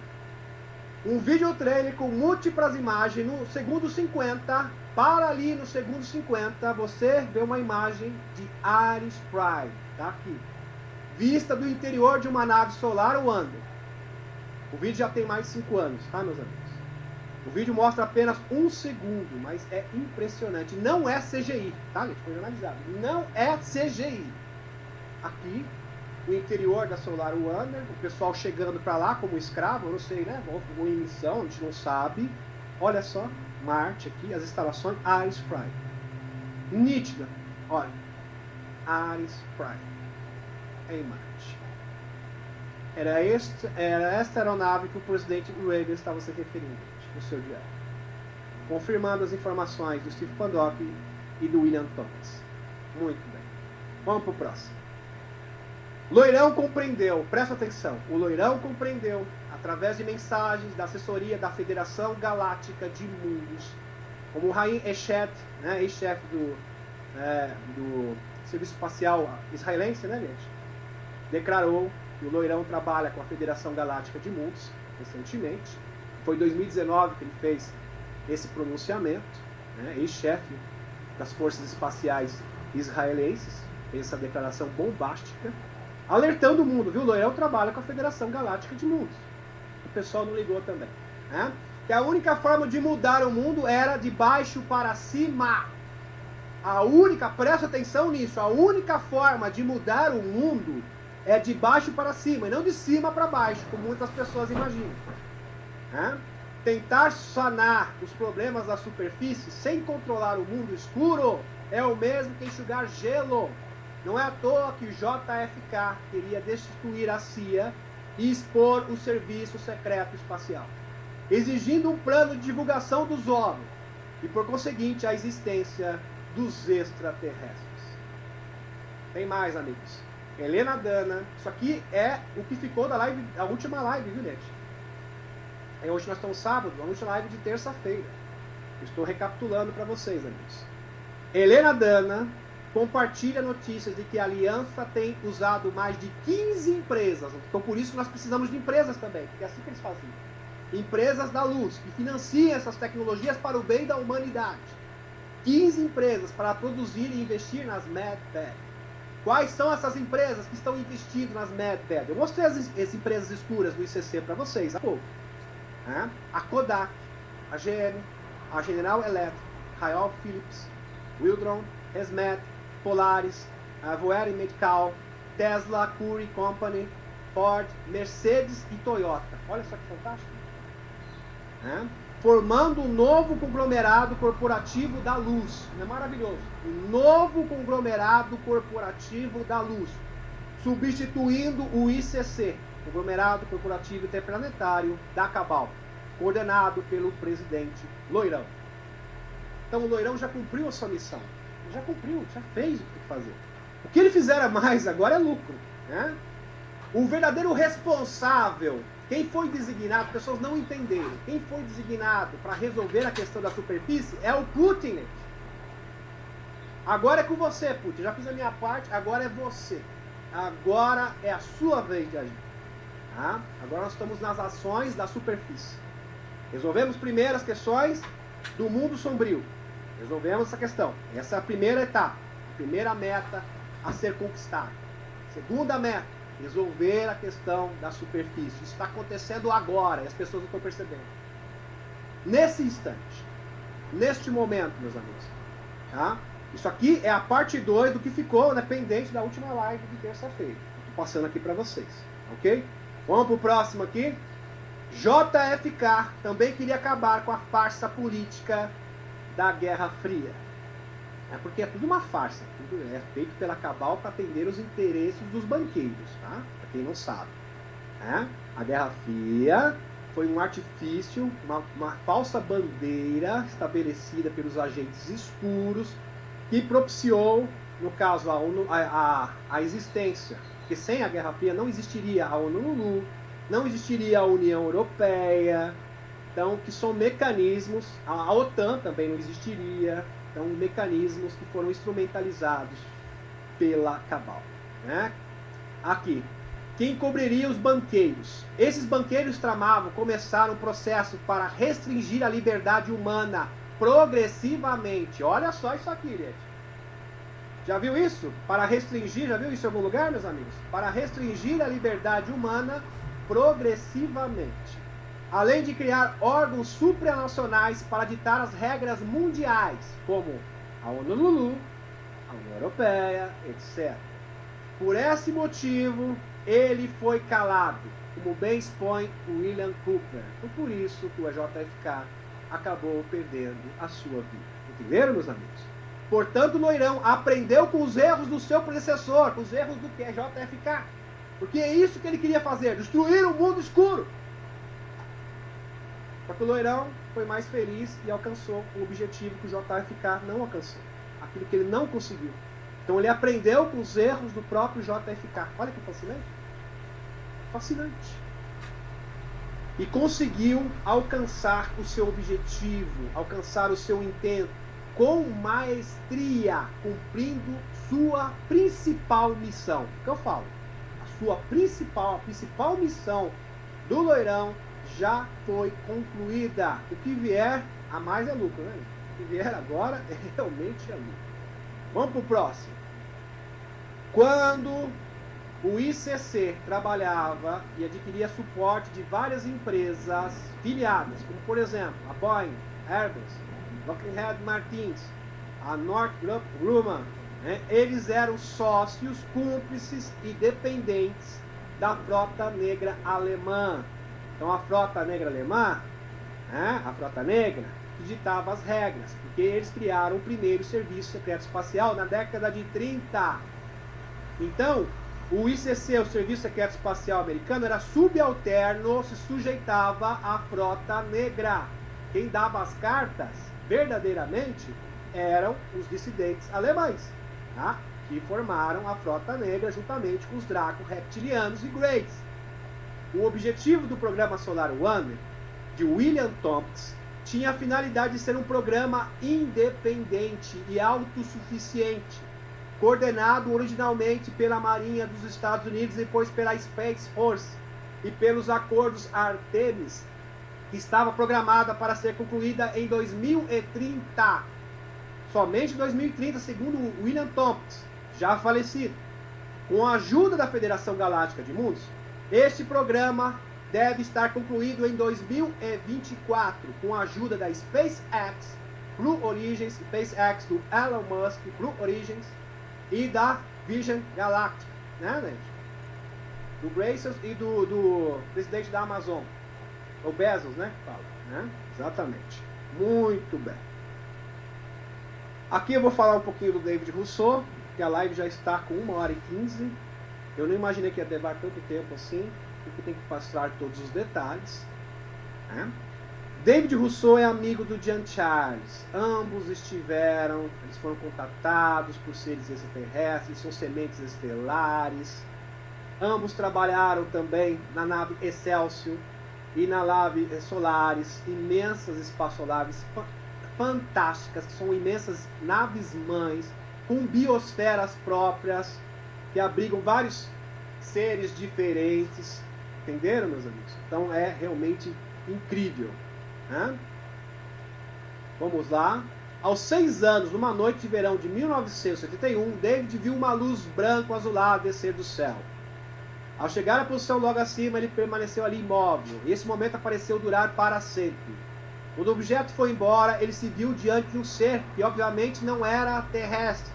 Um vídeo trailer com múltiplas imagens. No segundo 50, para ali no segundo 50, você vê uma imagem de Iris Prime. Tá aqui. Vista do interior de uma nave solar Wonder. O vídeo já tem mais de 5 anos, tá, meus amigos? O vídeo mostra apenas 1 segundo, mas é impressionante. Não é CGI, tá, gente? Foi analisado. Não é CGI. Aqui, o interior da Solar Wonder, o pessoal chegando para lá como escravo, eu não sei, né? Ou em missão, a gente não sabe. Olha só, Marte aqui, as instalações Iris Prime. Nítida, olha. Iris Prime. Em Marte. Era esta aeronave que o presidente Reagan estava se referindo no seu diário. Confirmando as informações do Steve Paddock e do William Thomas. Muito bem. Vamos para o próximo. Loirão compreendeu, presta atenção, o Loirão compreendeu, através de mensagens da assessoria da Federação Galáctica de Mundos, como o Raim Eshet, né, ex-chefe do Serviço Espacial Israelense, né, gente, declarou que o Loirão trabalha com a Federação Galáctica de Mundos, recentemente. Foi em 2019 que ele fez esse pronunciamento, né, ex-chefe das Forças Espaciais Israelenses, fez essa declaração bombástica, alertando o mundo, viu? O Loirão trabalha com a Federação Galáctica de Mundos. O pessoal não ligou também. Né? Que a única forma de mudar o mundo era de baixo para cima. Presta atenção nisso, a única forma de mudar o mundo é de baixo para cima, e não de cima para baixo, como muitas pessoas imaginam. Né? Tentar sanar os problemas da superfície sem controlar o mundo escuro é o mesmo que enxugar gelo. Não é à toa que o JFK queria destituir a CIA e expor o Serviço Secreto Espacial, exigindo um plano de divulgação dos OVNIs e, por conseguinte, a existência dos extraterrestres. Tem mais, amigos. Helena Dana, isso aqui é o que ficou da live, a última live, viu, gente? Hoje nós estamos sábado, a última live de terça-feira. Estou recapitulando para vocês, amigos. Helena Dana compartilha notícias de que a Aliança tem usado mais de 15 empresas. Então, por isso nós precisamos de empresas também, porque é assim que eles faziam. Empresas da luz, que financiam essas tecnologias para o bem da humanidade. 15 empresas para produzir e investir nas MedBed. Quais são essas empresas que estão investindo nas MedBed? Eu mostrei as empresas escuras do ICC para vocês há pouco. A Kodak, a GM, a General Electric, Royal Philips, Wildron, Esmet, Polaris, a Voer Medical, Tesla, Curie Company, Ford, Mercedes e Toyota. Olha só que fantástico. Formando um novo conglomerado corporativo da luz. Não é maravilhoso? Um novo conglomerado corporativo da luz. Substituindo o ICC, Conglomerado Corporativo Interplanetário da Cabal, coordenado pelo presidente Loirão. Então o Loirão já cumpriu a sua missão. Já cumpriu, já fez o que tem que fazer. O que ele fizer a mais agora é lucro. Né? O verdadeiro responsável, quem foi designado, pessoas não entenderam, quem foi designado para resolver a questão da superfície é o Putin. Agora é com você, Putin. Já fiz a minha parte, agora é você. agora é a sua vez de agir. Tá? Agora nós estamos nas ações da superfície. Resolvemos primeiro as questões do mundo sombrio. Resolvemos essa questão. Essa é a primeira etapa, a primeira meta a ser conquistada. Segunda meta, resolver a questão da superfície. Isso está acontecendo agora e as pessoas não estão percebendo. Nesse instante, neste momento, meus amigos. Tá? Isso aqui é a parte 2 do que ficou, né, pendente da última live de terça-feira. Estou passando aqui para vocês. Ok? Vamos para o próximo aqui. JFK também queria acabar com a farsa política da Guerra Fria. É porque é tudo uma farsa. Tudo é feito pela cabal para atender os interesses dos banqueiros. Tá? Para quem não sabe. A Guerra Fria foi um artifício, uma falsa bandeira estabelecida pelos agentes escuros que propiciou, no caso, a existência. Porque sem a Guerra Fria não existiria a ONU, não existiria a União Europeia. Então, que são mecanismos, a OTAN também não existiria. Então, mecanismos que foram instrumentalizados pela cabal. Né? Aqui. Quem cobriria os banqueiros? Esses banqueiros começaram um processo para restringir a liberdade humana progressivamente. Olha só isso aqui, gente. Já viu isso? Para restringir, já viu isso em algum lugar, meus amigos? Para restringir a liberdade humana progressivamente. Além de criar órgãos supranacionais para ditar as regras mundiais, como a ONU, a União Europeia, etc. Por esse motivo, ele foi calado, como bem expõe o William Cooper. Foi por isso que o JFK acabou perdendo a sua vida. Entenderam, meus amigos? Portanto, o Loirão aprendeu com os erros do seu predecessor, com os erros do que é JFK. Porque é isso que ele queria fazer, destruir o mundo escuro. Só que o Loirão foi mais feliz e alcançou o objetivo que o JFK não alcançou. Aquilo que ele não conseguiu. Então ele aprendeu com os erros do próprio JFK. Olha que fascinante. Fascinante. E conseguiu alcançar o seu objetivo, alcançar o seu intento, com maestria, cumprindo sua principal missão. O que eu falo? A principal missão do Loirão já foi concluída. O que vier a mais é lucro, né? O que vier agora é realmente é lucro. Vamos para o próximo. Quando o ICC trabalhava e adquiria suporte de várias empresas filiadas, como por exemplo a Boeing, Airbus, Lockheed Martin, a Northrop Grumman, né? Eles eram sócios, cúmplices e dependentes da frota negra alemã. Então a frota negra alemã, né? A frota negra, que ditava as regras, porque eles criaram o primeiro serviço secreto espacial na década de 30. Então, o ICC, o Serviço Secreto Espacial Americano, era subalterno, se sujeitava à frota negra. Quem dava as cartas, verdadeiramente, eram os dissidentes alemães, tá? Que formaram a frota negra juntamente com os Draco reptilianos e Greys. O objetivo do programa Solar One, de William Thompson, tinha a finalidade de ser um programa independente e autossuficiente, coordenado originalmente pela Marinha dos Estados Unidos e depois pela Space Force e pelos acordos Artemis, que estava programada para ser concluída em 2030. Somente em 2030, segundo William Thompson, já falecido. Com a ajuda da Federação Galáctica de Mundos, este programa deve estar concluído em 2024, com a ajuda da SpaceX, Blue Origins, SpaceX do Elon Musk, Blue Origins, e da Virgin Galactic, né, gente? Do Bezos e do presidente da Amazon, o Bezos, né? Fala, né? Exatamente. Muito bem. Aqui eu vou falar um pouquinho do David Rousseau, que a live já está com 1h15. Eu não imaginei que ia levar tanto tempo assim, porque tem que passar todos os detalhes, né? David Rousseau é amigo do Jean Charles. Ambos eles foram contatados por seres extraterrestres, são sementes estelares. Ambos trabalharam também na nave Excelsior e na nave Solaris, imensas espaçolaves fantásticas, que são imensas naves mães, com biosferas próprias. que abrigam vários seres diferentes. Entenderam, meus amigos? Então é realmente incrível, né? Vamos lá. Aos 6 anos, numa noite de verão de 1981, David viu uma luz branco-azulada descer do céu. Ao chegar à posição logo acima, ele permaneceu ali imóvel, e esse momento pareceu durar para sempre. Quando o objeto foi embora, ele se viu diante de um ser que obviamente não era terrestre,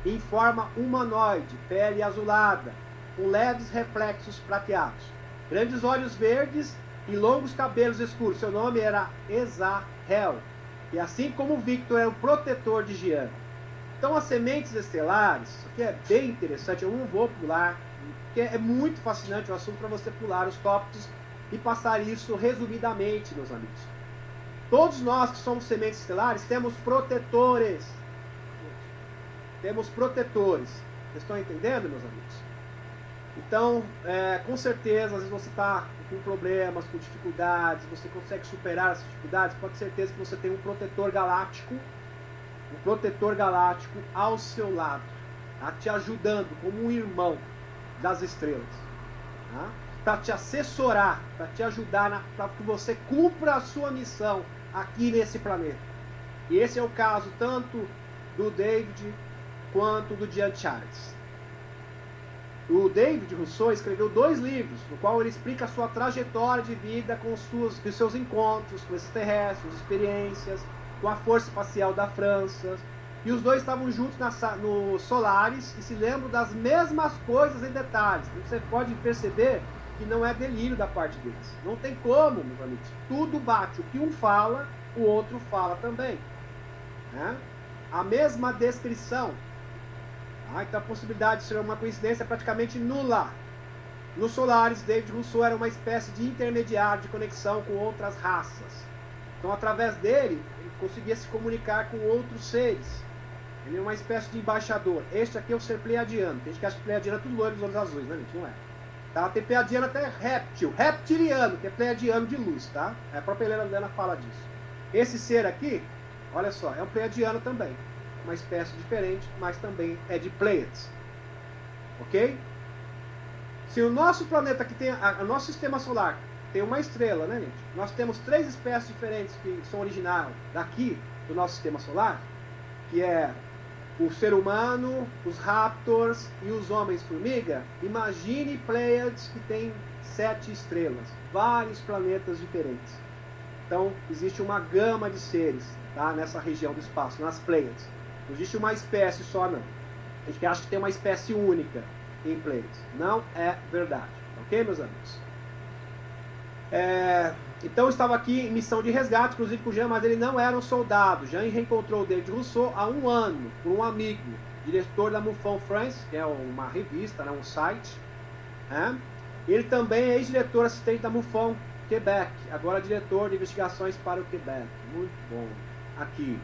em forma humanoide, pele azulada, com leves reflexos prateados, grandes olhos verdes e longos cabelos escuros. Seu nome era Ezahel, e assim como Victor era o protetor de Gian. Então as sementes estelares, isso aqui é bem interessante, eu não vou pular, porque é muito fascinante o assunto para você pular os tópicos e passar isso resumidamente, meus amigos. Todos nós que somos sementes estelares temos protetores. Temos protetores. Vocês estão entendendo, meus amigos? Então, com certeza, às vezes você está com problemas, com dificuldades, você consegue superar essas dificuldades, pode ter certeza que você tem um protetor galáctico ao seu lado, tá? Te ajudando como um irmão das estrelas, tá? Para te assessorar, para te ajudar, para que você cumpra a sua missão aqui nesse planeta. E esse é o caso tanto do David quanto do Jean Charles. O David Rousseau escreveu 2 livros, no qual ele explica a sua trajetória de vida com os seus encontros com esses terrestres, experiências, com a Força Espacial da França. E os dois estavam juntos no Solaris e se lembram das mesmas coisas em detalhes. Você pode perceber que não é delírio da parte deles. Não tem como, meus amigos. Tudo bate. O que um fala, o outro fala também, né? A mesma descrição. Então a possibilidade de ser uma coincidência é praticamente nula. No Solaris, David Rousseau era uma espécie de intermediário de conexão com outras raças. Então, através dele, ele conseguia se comunicar com outros seres. Ele é uma espécie de embaixador. Este aqui é o ser pleiadiano. Tem gente que acha que pleiadiano é tudo loiro dos olhos azuis, né, gente? Não é. Tá? Tem pleiadiano até reptiliano, que é pleiadiano de luz, tá? A própria Helena fala disso. Esse ser aqui, olha só, é um pleiadiano também. Uma espécie diferente, mas também é de Pleiades. Ok? Se o nosso planeta aqui tem, o nosso sistema solar tem uma estrela, né, gente? Nós temos 3 espécies diferentes que são originárias daqui do nosso sistema solar, que é o ser humano, os raptors e os homens-formiga. Imagine Pleiades que tem 7 estrelas, vários planetas diferentes. Então, existe uma gama de seres, tá, nessa região do espaço, nas Pleiades. Não existe uma espécie só, não. A gente acha que tem uma espécie única em Pleiades. Não é verdade. Ok, meus amigos? Então, eu estava aqui em missão de resgate, inclusive com o Jean, mas ele não era um soldado. Jean reencontrou o David Rousseau há 1 ano, por um amigo, diretor da MUFON France, que é uma revista, né, um site. Né? Ele também é ex-diretor assistente da MUFON Quebec, agora diretor de investigações para o Quebec. Muito bom. Aqui.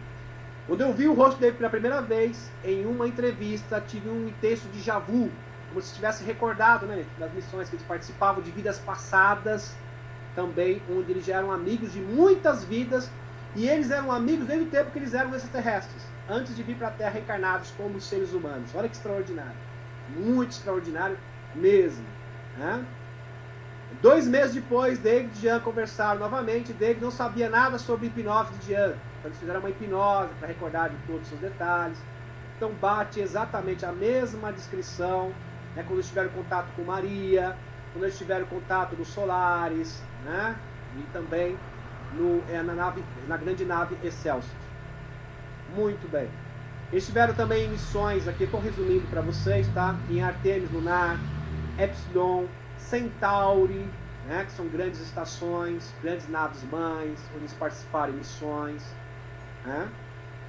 Quando eu vi o rosto dele pela primeira vez, em uma entrevista, tive um intenso déjà vu, como se tivesse recordado, né, das missões que eles participavam, de vidas passadas, também, onde eles já eram amigos de muitas vidas, e eles eram amigos desde o tempo que eles eram extraterrestres, antes de vir para a Terra encarnados como seres humanos. Olha que extraordinário. Muito extraordinário mesmo. Né? 2 meses depois, David e Jean conversaram novamente. David não sabia nada sobre hipnose de Jean. Então eles fizeram uma hipnose para recordar de todos os seus detalhes. Então bate exatamente a mesma descrição, né, quando eles tiveram contato com Maria, quando eles tiveram contato nos Solaris, né, e também na grande nave Excelsior. Muito bem. Eles tiveram também missões, aqui estou resumindo para vocês, tá? Em Artemis Lunar, Epsilon, Centauri, né, que são grandes estações, grandes naves mães, onde eles participaram em missões. Né?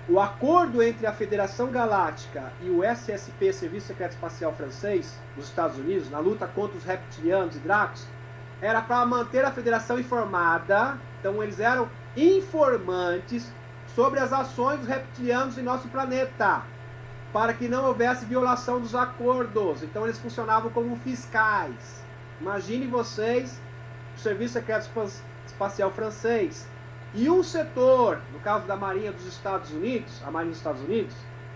O acordo entre a Federação Galáctica e o SSP, Serviço Secreto Espacial Francês, dos Estados Unidos, na luta contra os reptilianos e Dracos, era para manter a Federação informada. Então eles eram informantes sobre as ações dos reptilianos em nosso planeta, para que não houvesse violação dos acordos. Então eles funcionavam como fiscais. Imagine vocês, o Serviço Secreto Espacial Francês e um setor, no caso da Marinha dos Estados Unidos, a Marinha dos Estados Unidos,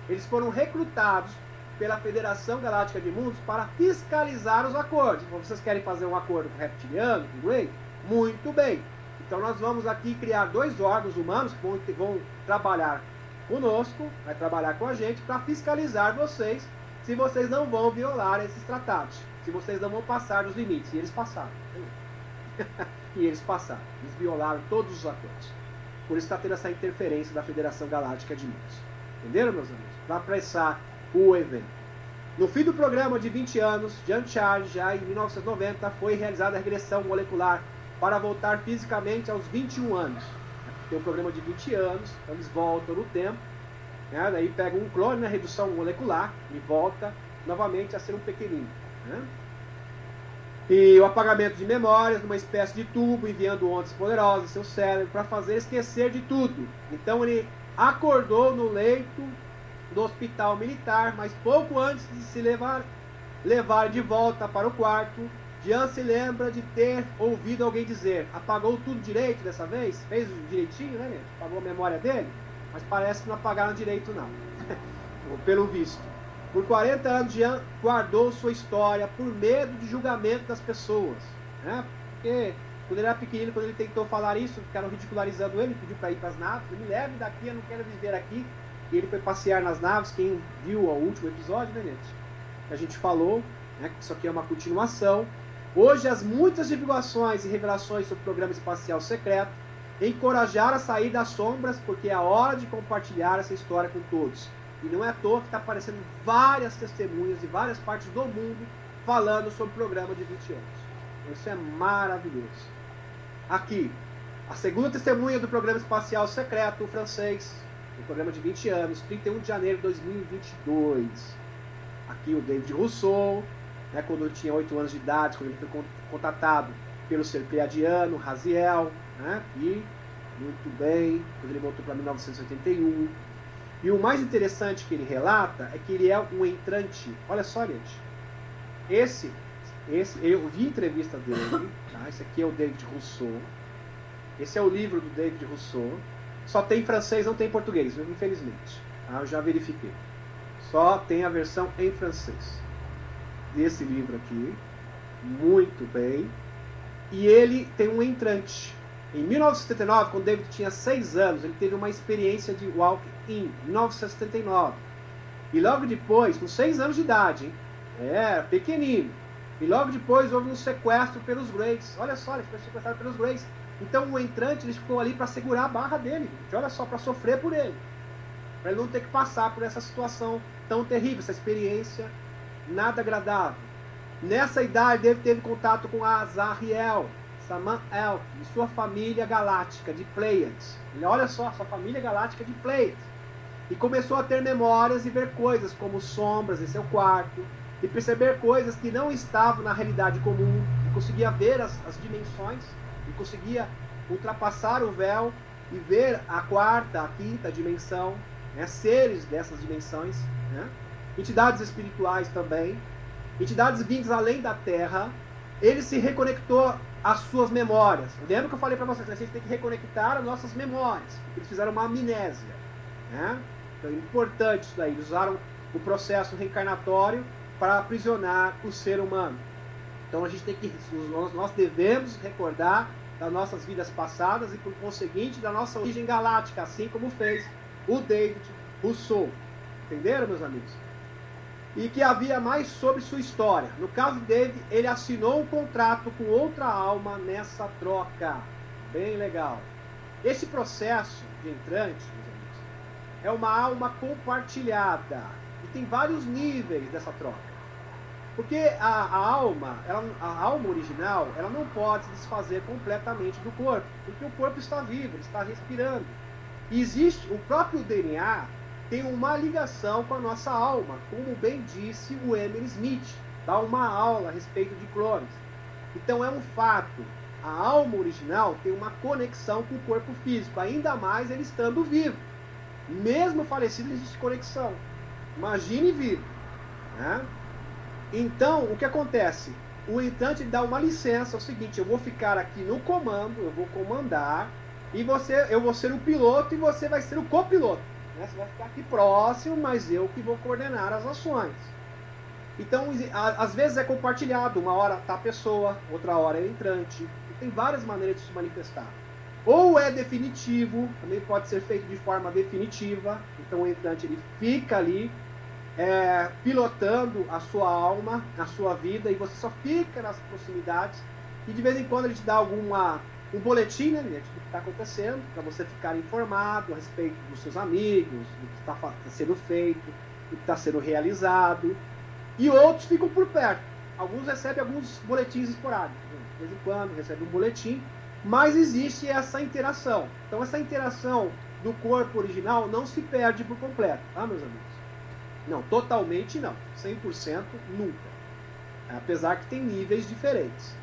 eles foram recrutados pela Federação Galáctica de Mundos para fiscalizar os acordos. Então, vocês querem fazer um acordo com o reptiliano, com o Grey? Muito bem. Então nós vamos aqui criar 2 órgãos humanos que vão trabalhar conosco, vai trabalhar com a gente para fiscalizar vocês se vocês não vão violar esses tratados, se vocês não vão passar dos limites. E eles passaram. E eles passaram. Eles violaram todos os acordos. Por isso está tendo essa interferência da Federação Galáctica de Mundos. Entenderam, meus amigos? Para apressar o evento. No fim do programa de 20 anos, Jan Charles, já em 1990, foi realizada a regressão molecular para voltar fisicamente aos 21 anos. Tem um programa de 20 anos, então eles voltam no tempo, né? Daí pegam um clone na redução molecular e volta novamente a ser um pequenino. Né? E o apagamento de memórias numa espécie de tubo, enviando ondas poderosas em seu cérebro para fazer esquecer de tudo. Então ele acordou no leito do hospital militar, mas pouco antes de se levar de volta para o quarto, Jan se lembra de ter ouvido alguém dizer: apagou tudo direito dessa vez? Fez direitinho, né, gente? Apagou a memória dele? Mas parece que não apagaram direito, não. Pelo visto. Por 40 anos, Jan guardou sua história por medo de julgamento das pessoas. Né? Porque quando ele era pequenino, quando ele tentou falar isso, ficaram ridicularizando ele, pediu para ir para as naves. Me leve daqui, eu não quero viver aqui. E ele foi passear nas naves. Quem viu o último episódio, né, gente? Que a gente falou, né, que isso aqui é uma continuação. Hoje, as muitas divulgações e revelações sobre o programa espacial secreto encorajaram a sair das sombras, porque é a hora de compartilhar essa história com todos. E não é à toa que está aparecendo várias testemunhas de várias partes do mundo falando sobre o programa de 20 anos. Isso é maravilhoso. Aqui, a segunda testemunha do programa espacial secreto, o francês, o programa de 20 anos, 31 de janeiro de 2022. Aqui o David Rousseau, né, quando ele tinha 8 anos de idade, quando ele foi contatado pelo ser pleiadiano, Raziel, né, e muito bem, quando ele voltou para 1981. E o mais interessante que ele relata é que ele é um entrante. Olha só, gente. Esse eu vi entrevista dele. Tá? Esse aqui é o David Rousseau. Esse é o livro do David Rousseau. Só tem em francês, não tem em português, infelizmente. Tá? Eu já verifiquei. Só tem a versão em francês. Desse livro aqui. Muito bem. E ele tem um entrante. Em 1979, quando David tinha 6 anos, ele teve uma experiência de walk-in, 1979. E logo depois, com 6 anos de idade, hein? Era pequenino. E logo depois houve um sequestro pelos Greys. Olha só, ele foi sequestrado pelos Greys. Então o entrante ele ficou ali para segurar a barra dele. Gente. Olha só, para sofrer por ele. Para ele não ter que passar por essa situação tão terrível, essa experiência nada agradável. Nessa idade, David teve contato com Azariel, Samael e sua família galáctica de Pleiades. Olha só, sua família galáctica de Pleiades. E começou a ter memórias e ver coisas como sombras em seu quarto, e perceber coisas que não estavam na realidade comum, e conseguia ver as dimensões, e conseguia ultrapassar o véu e ver a quarta, a quinta dimensão, né, seres dessas dimensões, né, entidades espirituais também, entidades vindas além da Terra. Ele se reconectou às suas memórias. Lembra que eu falei para vocês, a gente tem que reconectar as nossas memórias. Eles fizeram uma amnésia. Né? Então é importante isso daí. Eles usaram o processo reencarnatório para aprisionar o ser humano. Então a gente tem que, nós devemos recordar das nossas vidas passadas e, por conseguinte, da nossa origem galáctica, assim como fez o David Rousseau. Entenderam, meus amigos? E que havia mais sobre sua história. No caso dele, ele assinou um contrato com outra alma nessa troca. Bem legal. Esse processo de entrante, meus amigos, é uma alma compartilhada. E tem vários níveis dessa troca. Porque a alma original, ela não pode se desfazer completamente do corpo. Porque o corpo está vivo, ele está respirando. E existe o próprio DNA, tem uma ligação com a nossa alma, como bem disse o Emily Smith, dá uma aula a respeito de clones. Então é um fato, a alma original tem uma conexão com o corpo físico, ainda mais ele estando vivo. Mesmo falecido existe conexão. Imagine vivo. Né? Então, o que acontece? O entrante dá uma licença, é o seguinte, eu vou ficar aqui no comando, eu vou comandar, e eu vou ser o piloto e você vai ser o copiloto. né? Você vai ficar aqui próximo, mas eu que vou coordenar as ações. Então, às vezes é compartilhado, uma hora está a pessoa, outra hora é o entrante. E tem várias maneiras de se manifestar. Ou é definitivo, também pode ser feito de forma definitiva. Então o entrante ele fica ali pilotando a sua alma, a sua vida, e você só fica nas proximidades. E de vez em quando ele te dá um boletim, né, do que está acontecendo, para você ficar informado a respeito dos seus amigos, do que está sendo feito, do que está sendo realizado. E outros ficam por perto. Alguns recebem alguns boletins esporádicos. De vez em quando recebem um boletim, mas existe essa interação. Então essa interação do corpo original não se perde por completo, tá, meus amigos? Não, totalmente não. 100% nunca. Apesar que tem níveis diferentes.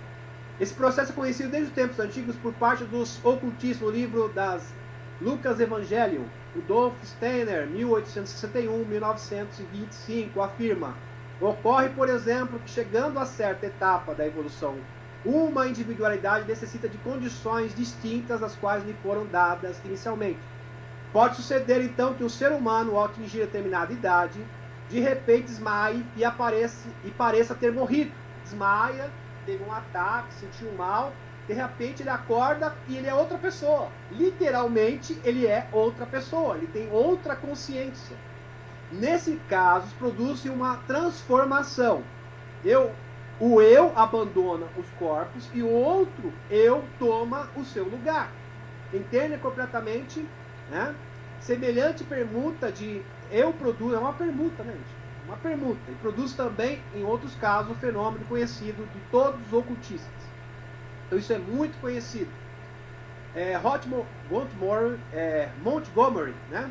Esse processo é conhecido desde os tempos antigos por parte dos ocultistas, no livro das Lucas Evangelium. Rudolf Steiner, 1861-1925, afirma: ocorre, por exemplo, que chegando a certa etapa da evolução, uma individualidade necessita de condições distintas das quais lhe foram dadas inicialmente. Pode suceder, então, que o ser humano, ao atingir determinada idade, de repente desmaie e pareça ter morrido. Desmaia, teve um ataque, sentiu mal, de repente ele acorda e ele é outra pessoa. Literalmente, ele é outra pessoa, ele tem outra consciência. Nesse caso, produz-se uma transformação. O eu abandona os corpos e o outro eu toma o seu lugar. Entende completamente? Né? Semelhante permuta de eu produzo, é uma permuta, né, gente? Uma permuta. E produz também, em outros casos, o fenômeno conhecido de todos os ocultistas. Então isso é muito conhecido. Montgomery, né?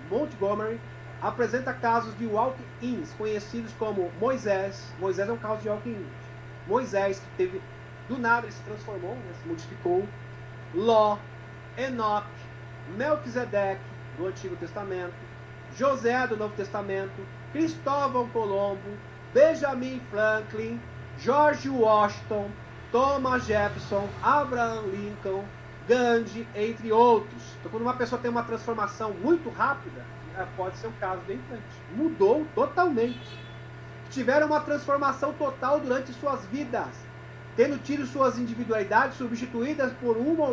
Montgomery apresenta casos de walk-ins conhecidos como Moisés. Moisés é um caso de walk-in. Moisés, que teve, do nada ele se transformou, né, se modificou. Ló, Enoque, Melquisedeque, do Antigo Testamento, José, do Novo Testamento, Cristóvão Colombo, Benjamin Franklin, George Washington, Thomas Jefferson, Abraham Lincoln, Gandhi, entre outros. Então, quando uma pessoa tem uma transformação muito rápida, pode ser o caso do entrante. Mudou totalmente. Tiveram uma transformação total durante suas vidas, tendo tido suas individualidades substituídas por uma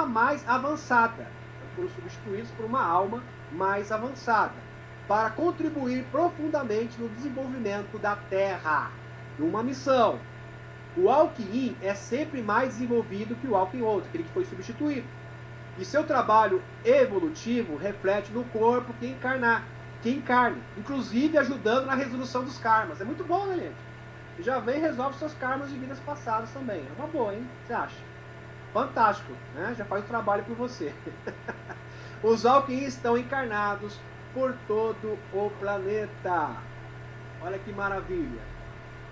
mais avançada. Foram substituídos por uma alma mais avançada, para contribuir profundamente no desenvolvimento da Terra, numa missão. O walk-in é sempre mais desenvolvido que o walk-in outro, aquele que foi substituído. E seu trabalho evolutivo reflete no corpo que encarne, inclusive ajudando na resolução dos karmas. É muito bom, né, gente? Já vem e resolve seus karmas de vidas passadas também. É uma boa, hein? Você acha? Fantástico, né? Já faz o trabalho por você. Os walk-ins estão encarnados por todo o planeta. Olha que maravilha.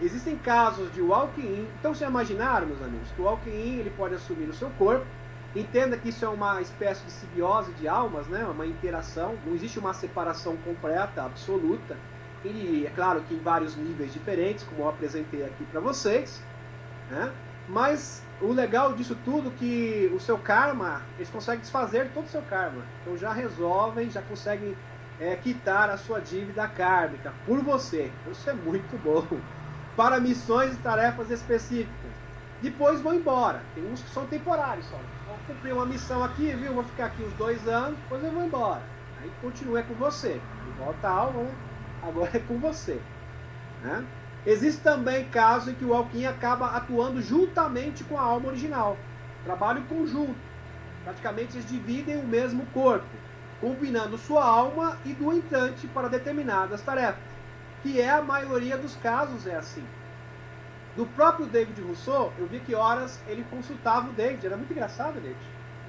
Existem casos de walk-in. Então, vocês imaginaram, meus amigos, que o walk-in ele pode assumir o seu corpo. Entenda que isso é uma espécie de simbiose de almas, né? Uma interação. Não existe uma separação completa, absoluta. E é claro que em vários níveis diferentes, como eu apresentei aqui para vocês, né? Mas o legal disso tudo é que o seu karma, eles conseguem desfazer todo o seu karma. Então já resolvem, já conseguem quitar a sua dívida kármica por você. Isso é muito bom. Para missões e tarefas específicas. Depois vão embora. Tem uns que são temporários só. Vou cumprir uma missão aqui, viu? Vou ficar aqui uns 2 anos, depois eu vou embora. Aí continua com você. De volta a alma, né? Agora é com você. Né? Existe também casos em que o walk-in acaba atuando juntamente com a alma original. Trabalho em conjunto. Praticamente eles dividem o mesmo corpo, combinando sua alma e do entrante para determinadas tarefas. Que é a maioria dos casos é assim. Do próprio David Rousseau, eu vi que horas ele consultava o David. Era muito engraçado, David.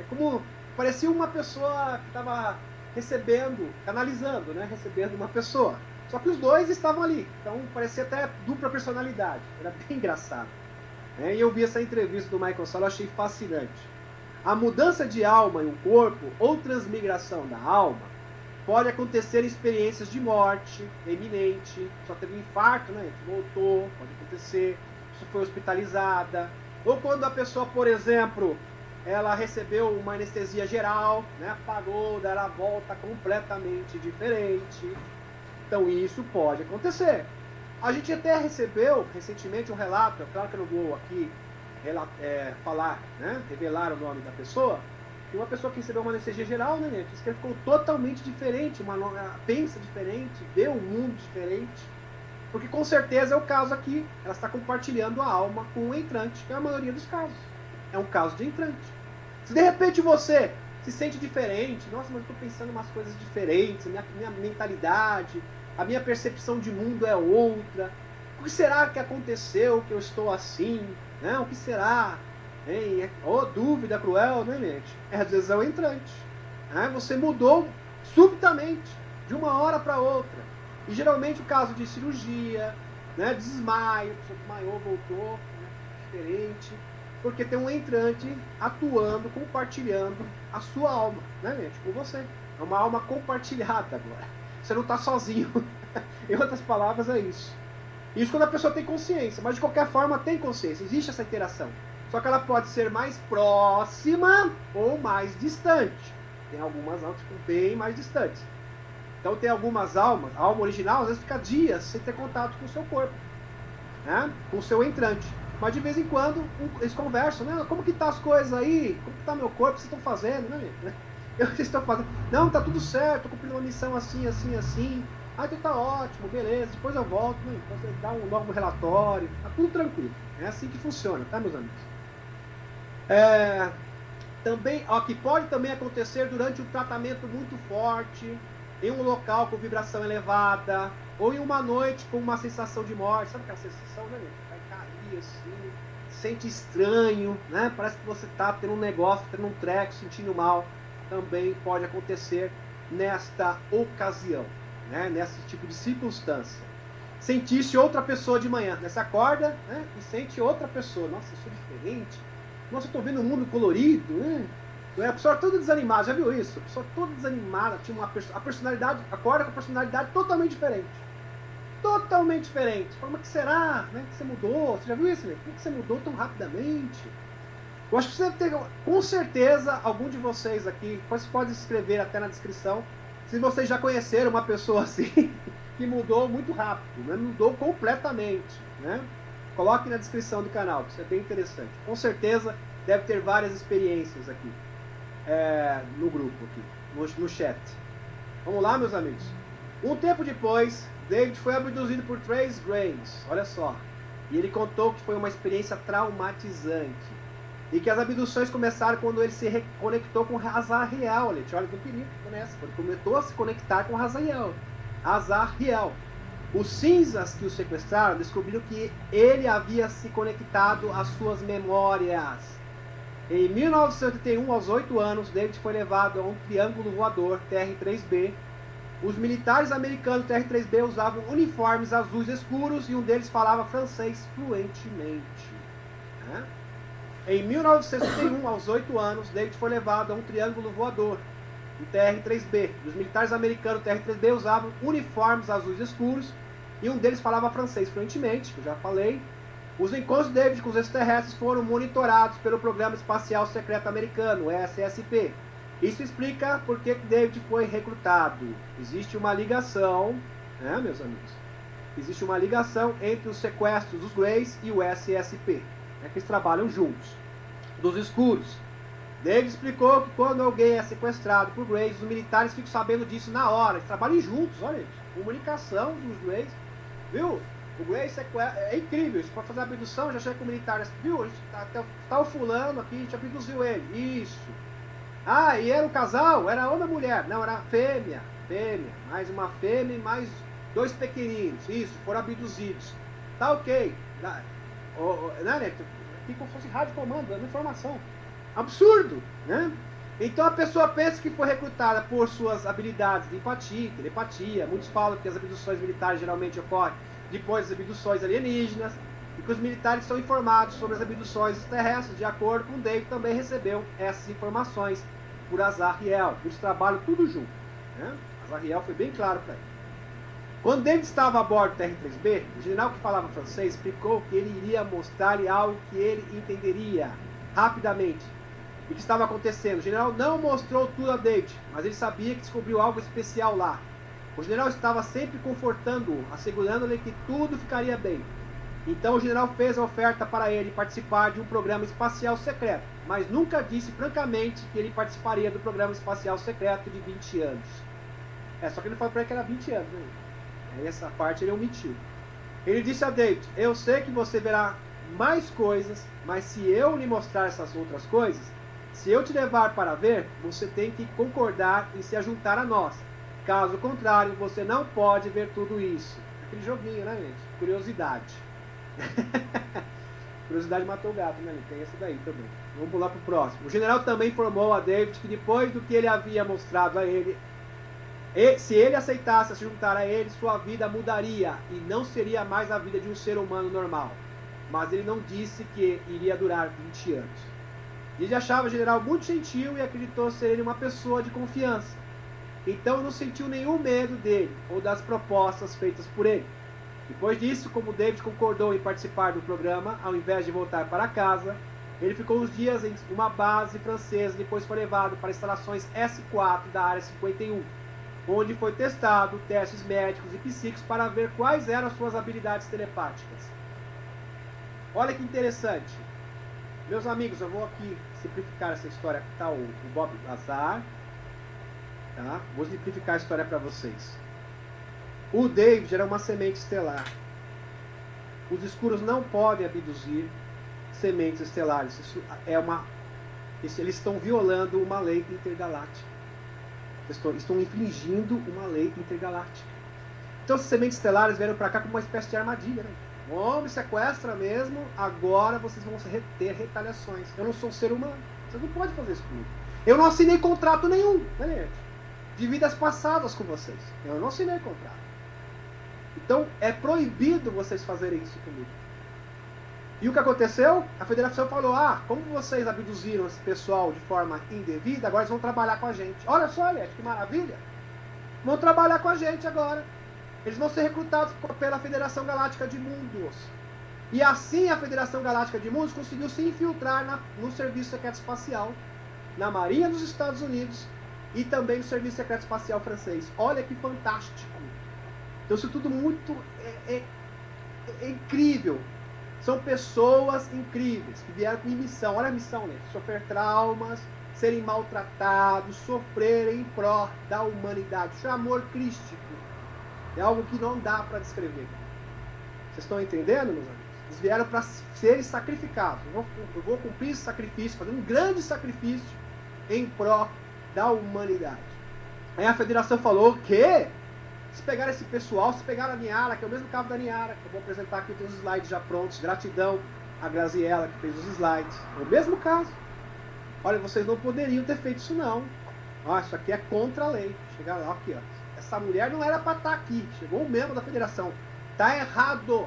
É como, parecia uma pessoa que estava recebendo, canalizando, né? Recebendo uma pessoa. Só que os dois estavam ali, então parecia até dupla personalidade, era bem engraçado. E eu vi essa entrevista do Michael Salla, achei fascinante. A mudança de alma em um corpo ou transmigração da alma pode acontecer em experiências de morte iminente, só teve um infarto, né? Voltou, pode acontecer, só foi hospitalizada. Ou quando a pessoa, por exemplo, ela recebeu uma anestesia geral, né? Apagou, daí ela volta completamente diferente. Então isso pode acontecer. A gente até recebeu recentemente um relato, é claro que eu não vou aqui falar, né? Revelar o nome da pessoa, de uma pessoa que recebeu uma anestesia geral, né? Diz que ele ficou totalmente diferente, pensa diferente, vê um mundo diferente. Porque com certeza é o caso aqui, ela está compartilhando a alma com o entrante, que é a maioria dos casos. É um caso de entrante. Se de repente você se sente diferente, nossa, mas eu estou pensando umas coisas diferentes, minha mentalidade, a minha percepção de mundo é outra. O que será que aconteceu que eu estou assim? Né? O que será? Dúvida cruel, né, gente? Às vezes é o entrante. Né? Você mudou subitamente, de uma hora para outra. E geralmente o caso de cirurgia, né, desmaio, a pessoa desmaiou, voltou, né, diferente. Porque tem um entrante atuando, compartilhando a sua alma, né, gente? Com você. É uma alma compartilhada agora. Você não está sozinho. Em outras palavras, é isso. Isso quando a pessoa tem consciência, mas de qualquer forma tem consciência, existe essa interação. Só que ela pode ser mais próxima ou mais distante. Tem algumas almas que ficam bem mais distantes. Então tem algumas almas, a alma original às vezes fica dias sem ter contato com o seu corpo, né? Com o seu entrante. Mas de vez em quando eles conversam, né? Como que tá as coisas aí? Como que tá meu corpo? O que vocês estão fazendo, né? Vocês estão fazendo? Não, tá tudo certo, tô cumprindo uma missão assim, assim, assim. Ah, então tá ótimo, beleza, depois eu volto, né? Então você dá um novo relatório, tá tudo tranquilo. É assim que funciona, tá, meus amigos? Também, ó, que pode também acontecer durante um tratamento muito forte, em um local com vibração elevada, ou em uma noite com uma sensação de morte. Sabe aquela sensação, né? Vai cair assim, sente estranho, né? Parece que você tá tendo um negócio, tendo um treco, sentindo mal. Também pode acontecer nesta ocasião, né? Nesse tipo de circunstância. Sentisse outra pessoa de manhã, né? Você acorda, né? E sente outra pessoa. Nossa, eu sou diferente. Nossa, eu tô vendo um mundo colorido, né? A pessoa toda desanimada, já viu isso? A pessoa toda desanimada, tinha a personalidade, acorda com a personalidade totalmente diferente. Totalmente diferente. Como é que será? Né? Que você mudou? Você já viu isso, né? Como é que você mudou tão rapidamente? Eu acho que você deve ter, com certeza, algum de vocês aqui, você pode escrever até na descrição, se vocês já conheceram uma pessoa assim, que mudou muito rápido, né? Mudou completamente, né? Coloque na descrição do canal, isso é bem interessante. Com certeza deve ter várias experiências aqui. No grupo aqui, no chat. Vamos lá, meus amigos. Um tempo depois, David foi abduzido por Trace Grace, olha só. E ele contou que foi uma experiência traumatizante. E que as abduções começaram quando ele se reconectou com Azrael. Olha que perigo nessa. Ele começou a se conectar com Azrael. Os cinzas que o sequestraram descobriram que ele havia se conectado às suas memórias. Em 1981, aos 8 anos, David foi levado a um triângulo voador TR-3B. Os militares americanos TR-3B usavam uniformes azuis escuros e um deles falava francês fluentemente. Em 1961, aos 8 anos, David foi levado a um triângulo voador, o TR-3B. Os militares americanos TR-3B usavam uniformes azuis escuros e um deles falava francês fluentemente, que eu já falei. Os encontros de David com os extraterrestres foram monitorados pelo Programa Espacial Secreto Americano, o SSP. Isso explica por que David foi recrutado. Existe uma ligação, né, meus amigos? Existe uma ligação entre os sequestros dos Greys e o SSP, né, que eles trabalham juntos. Dos escuros. David explicou que quando alguém é sequestrado por Greys, os militares ficam sabendo disso na hora. Eles trabalham juntos, olha isso. Comunicação dos Greys, viu? O Grey é incrível, você pode fazer a abdução, já chega com militares, viu? A gente tá o fulano aqui, a gente abduziu ele. Isso. Ah, e era um casal? Era homem ou mulher? Não, era fêmea. Mais uma fêmea e mais 2 pequeninos. Isso, foram abduzidos. Tá ok. Né, aqui como se fosse rádio comando, dando informação. Absurdo, né? Então a pessoa pensa que foi recrutada por suas habilidades de empatia, telepatia. Muitos falam que as abduções militares geralmente ocorrem depois das abduções alienígenas, e que os militares são informados sobre as abduções terrestres, de acordo com David, também recebeu essas informações por Azrael. Eles trabalham tudo junto, né? Azrael foi bem claro para ele. Quando David estava a bordo do TR-3B, o general que falava francês explicou que ele iria mostrar-lhe algo que ele entenderia rapidamente. e que estava acontecendo. O general não mostrou tudo a David, mas ele sabia que descobriu algo especial lá. O general estava sempre confortando-o, assegurando-lhe que tudo ficaria bem. Então o general fez a oferta para ele participar de um programa espacial secreto, mas nunca disse francamente que ele participaria do programa espacial secreto de 20 anos. Só que ele falou para ele que era 20 anos, né? Essa parte ele omitiu. Ele disse a David: eu sei que você verá mais coisas, mas se eu lhe mostrar essas outras coisas, se eu te levar para ver, você tem que concordar em se ajuntar a nós. Caso contrário, você não pode ver tudo isso. Aquele joguinho, né, gente? Curiosidade. Curiosidade matou o gato, né? Tem esse daí também. Vamos pular para o próximo. O general também informou a David que depois do que ele havia mostrado a ele, se ele aceitasse se juntar a ele, sua vida mudaria e não seria mais a vida de um ser humano normal. Mas ele não disse que iria durar 20 anos. Ele achava o general muito gentil e acreditou ser ele uma pessoa de confiança. Então não sentiu nenhum medo dele ou das propostas feitas por ele. Depois disso, como David concordou em participar do programa, ao invés de voltar para casa, ele ficou uns dias em uma base francesa e depois foi levado para instalações S4 da Área 51, onde foi testado testes médicos e psíquicos para ver quais eram as suas habilidades telepáticas. Olha que interessante. Meus amigos, eu vou aqui simplificar essa história. Está o Bob Lazar. Tá? Vou simplificar a história para vocês. O David era uma semente estelar. Os escuros não podem abduzir sementes estelares. Eles estão violando uma lei intergaláctica. Estão infringindo uma lei intergaláctica. Então, essas sementes estelares vieram para cá como uma espécie de armadilha. Né? O homem sequestra mesmo, agora vocês vão ter retaliações. Eu não sou um ser humano. Vocês não podem fazer isso comigo. Eu não assinei contrato nenhum, né, gente? De vidas passadas com vocês. Eu não assinei contrato. Então, é proibido vocês fazerem isso comigo. E o que aconteceu? A federação falou: como vocês abduziram esse pessoal de forma indevida, agora eles vão trabalhar com a gente. Olha só, gente, que maravilha. Vão trabalhar com a gente agora. Eles vão ser recrutados pela Federação Galáctica de Mundos. E assim a Federação Galáctica de Mundos conseguiu se infiltrar no Serviço Secreto Espacial, na Marinha dos Estados Unidos e também no Serviço Secreto Espacial francês. Olha que fantástico. Então isso tudo muito é incrível. São pessoas incríveis que vieram com missão. Olha a missão, né? Sofrer traumas, serem maltratados, sofrerem em pró da humanidade. Isso é amor crístico. É algo que não dá para descrever. Vocês estão entendendo, meus amigos? Eles vieram para serem sacrificados. Eu vou cumprir esse sacrifício, fazer um grande sacrifício em pró da humanidade. Aí a federação falou que se pegaram esse pessoal, se pegaram a Niara, que é o mesmo caso da Niara, que eu vou apresentar aqui, tem os slides já prontos. Gratidão a Graziella que fez os slides. É o mesmo caso. Olha, vocês não poderiam ter feito isso não. Isso aqui é contra a lei. Chegar lá, aqui, ó. Essa mulher não era para estar aqui. Chegou um membro da federação. Tá errado.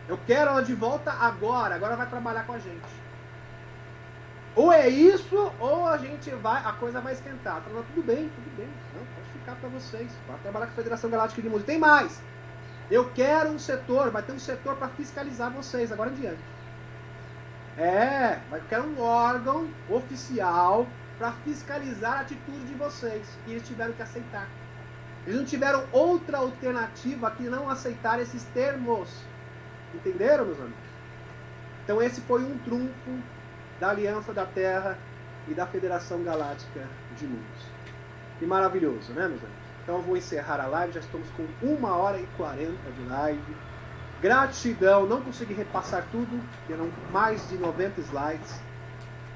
Eu quero ela de volta agora. Agora vai trabalhar com a gente. Ou é isso, ou a coisa vai esquentar. Então, tudo bem. Não, pode ficar para vocês. Vai trabalhar com a Federação Galáctica de Mundos. Tem mais. Eu quero um setor, vai ter um setor para fiscalizar vocês agora em diante. Eu quero um órgão oficial para fiscalizar a atitude de vocês. E eles tiveram que aceitar. Eles não tiveram outra alternativa que não aceitar esses termos. Entenderam, meus amigos? Então esse foi um trunfo da Aliança da Terra e da Federação Galáctica de Mundos. Que maravilhoso, né, meus amigos? Então eu vou encerrar a live, já estamos com 1h40 de live. Gratidão, não consegui repassar tudo, eram mais de 90 slides.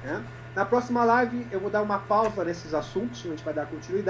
Né? Na próxima live eu vou dar uma pausa nesses assuntos, a gente vai dar continuidade.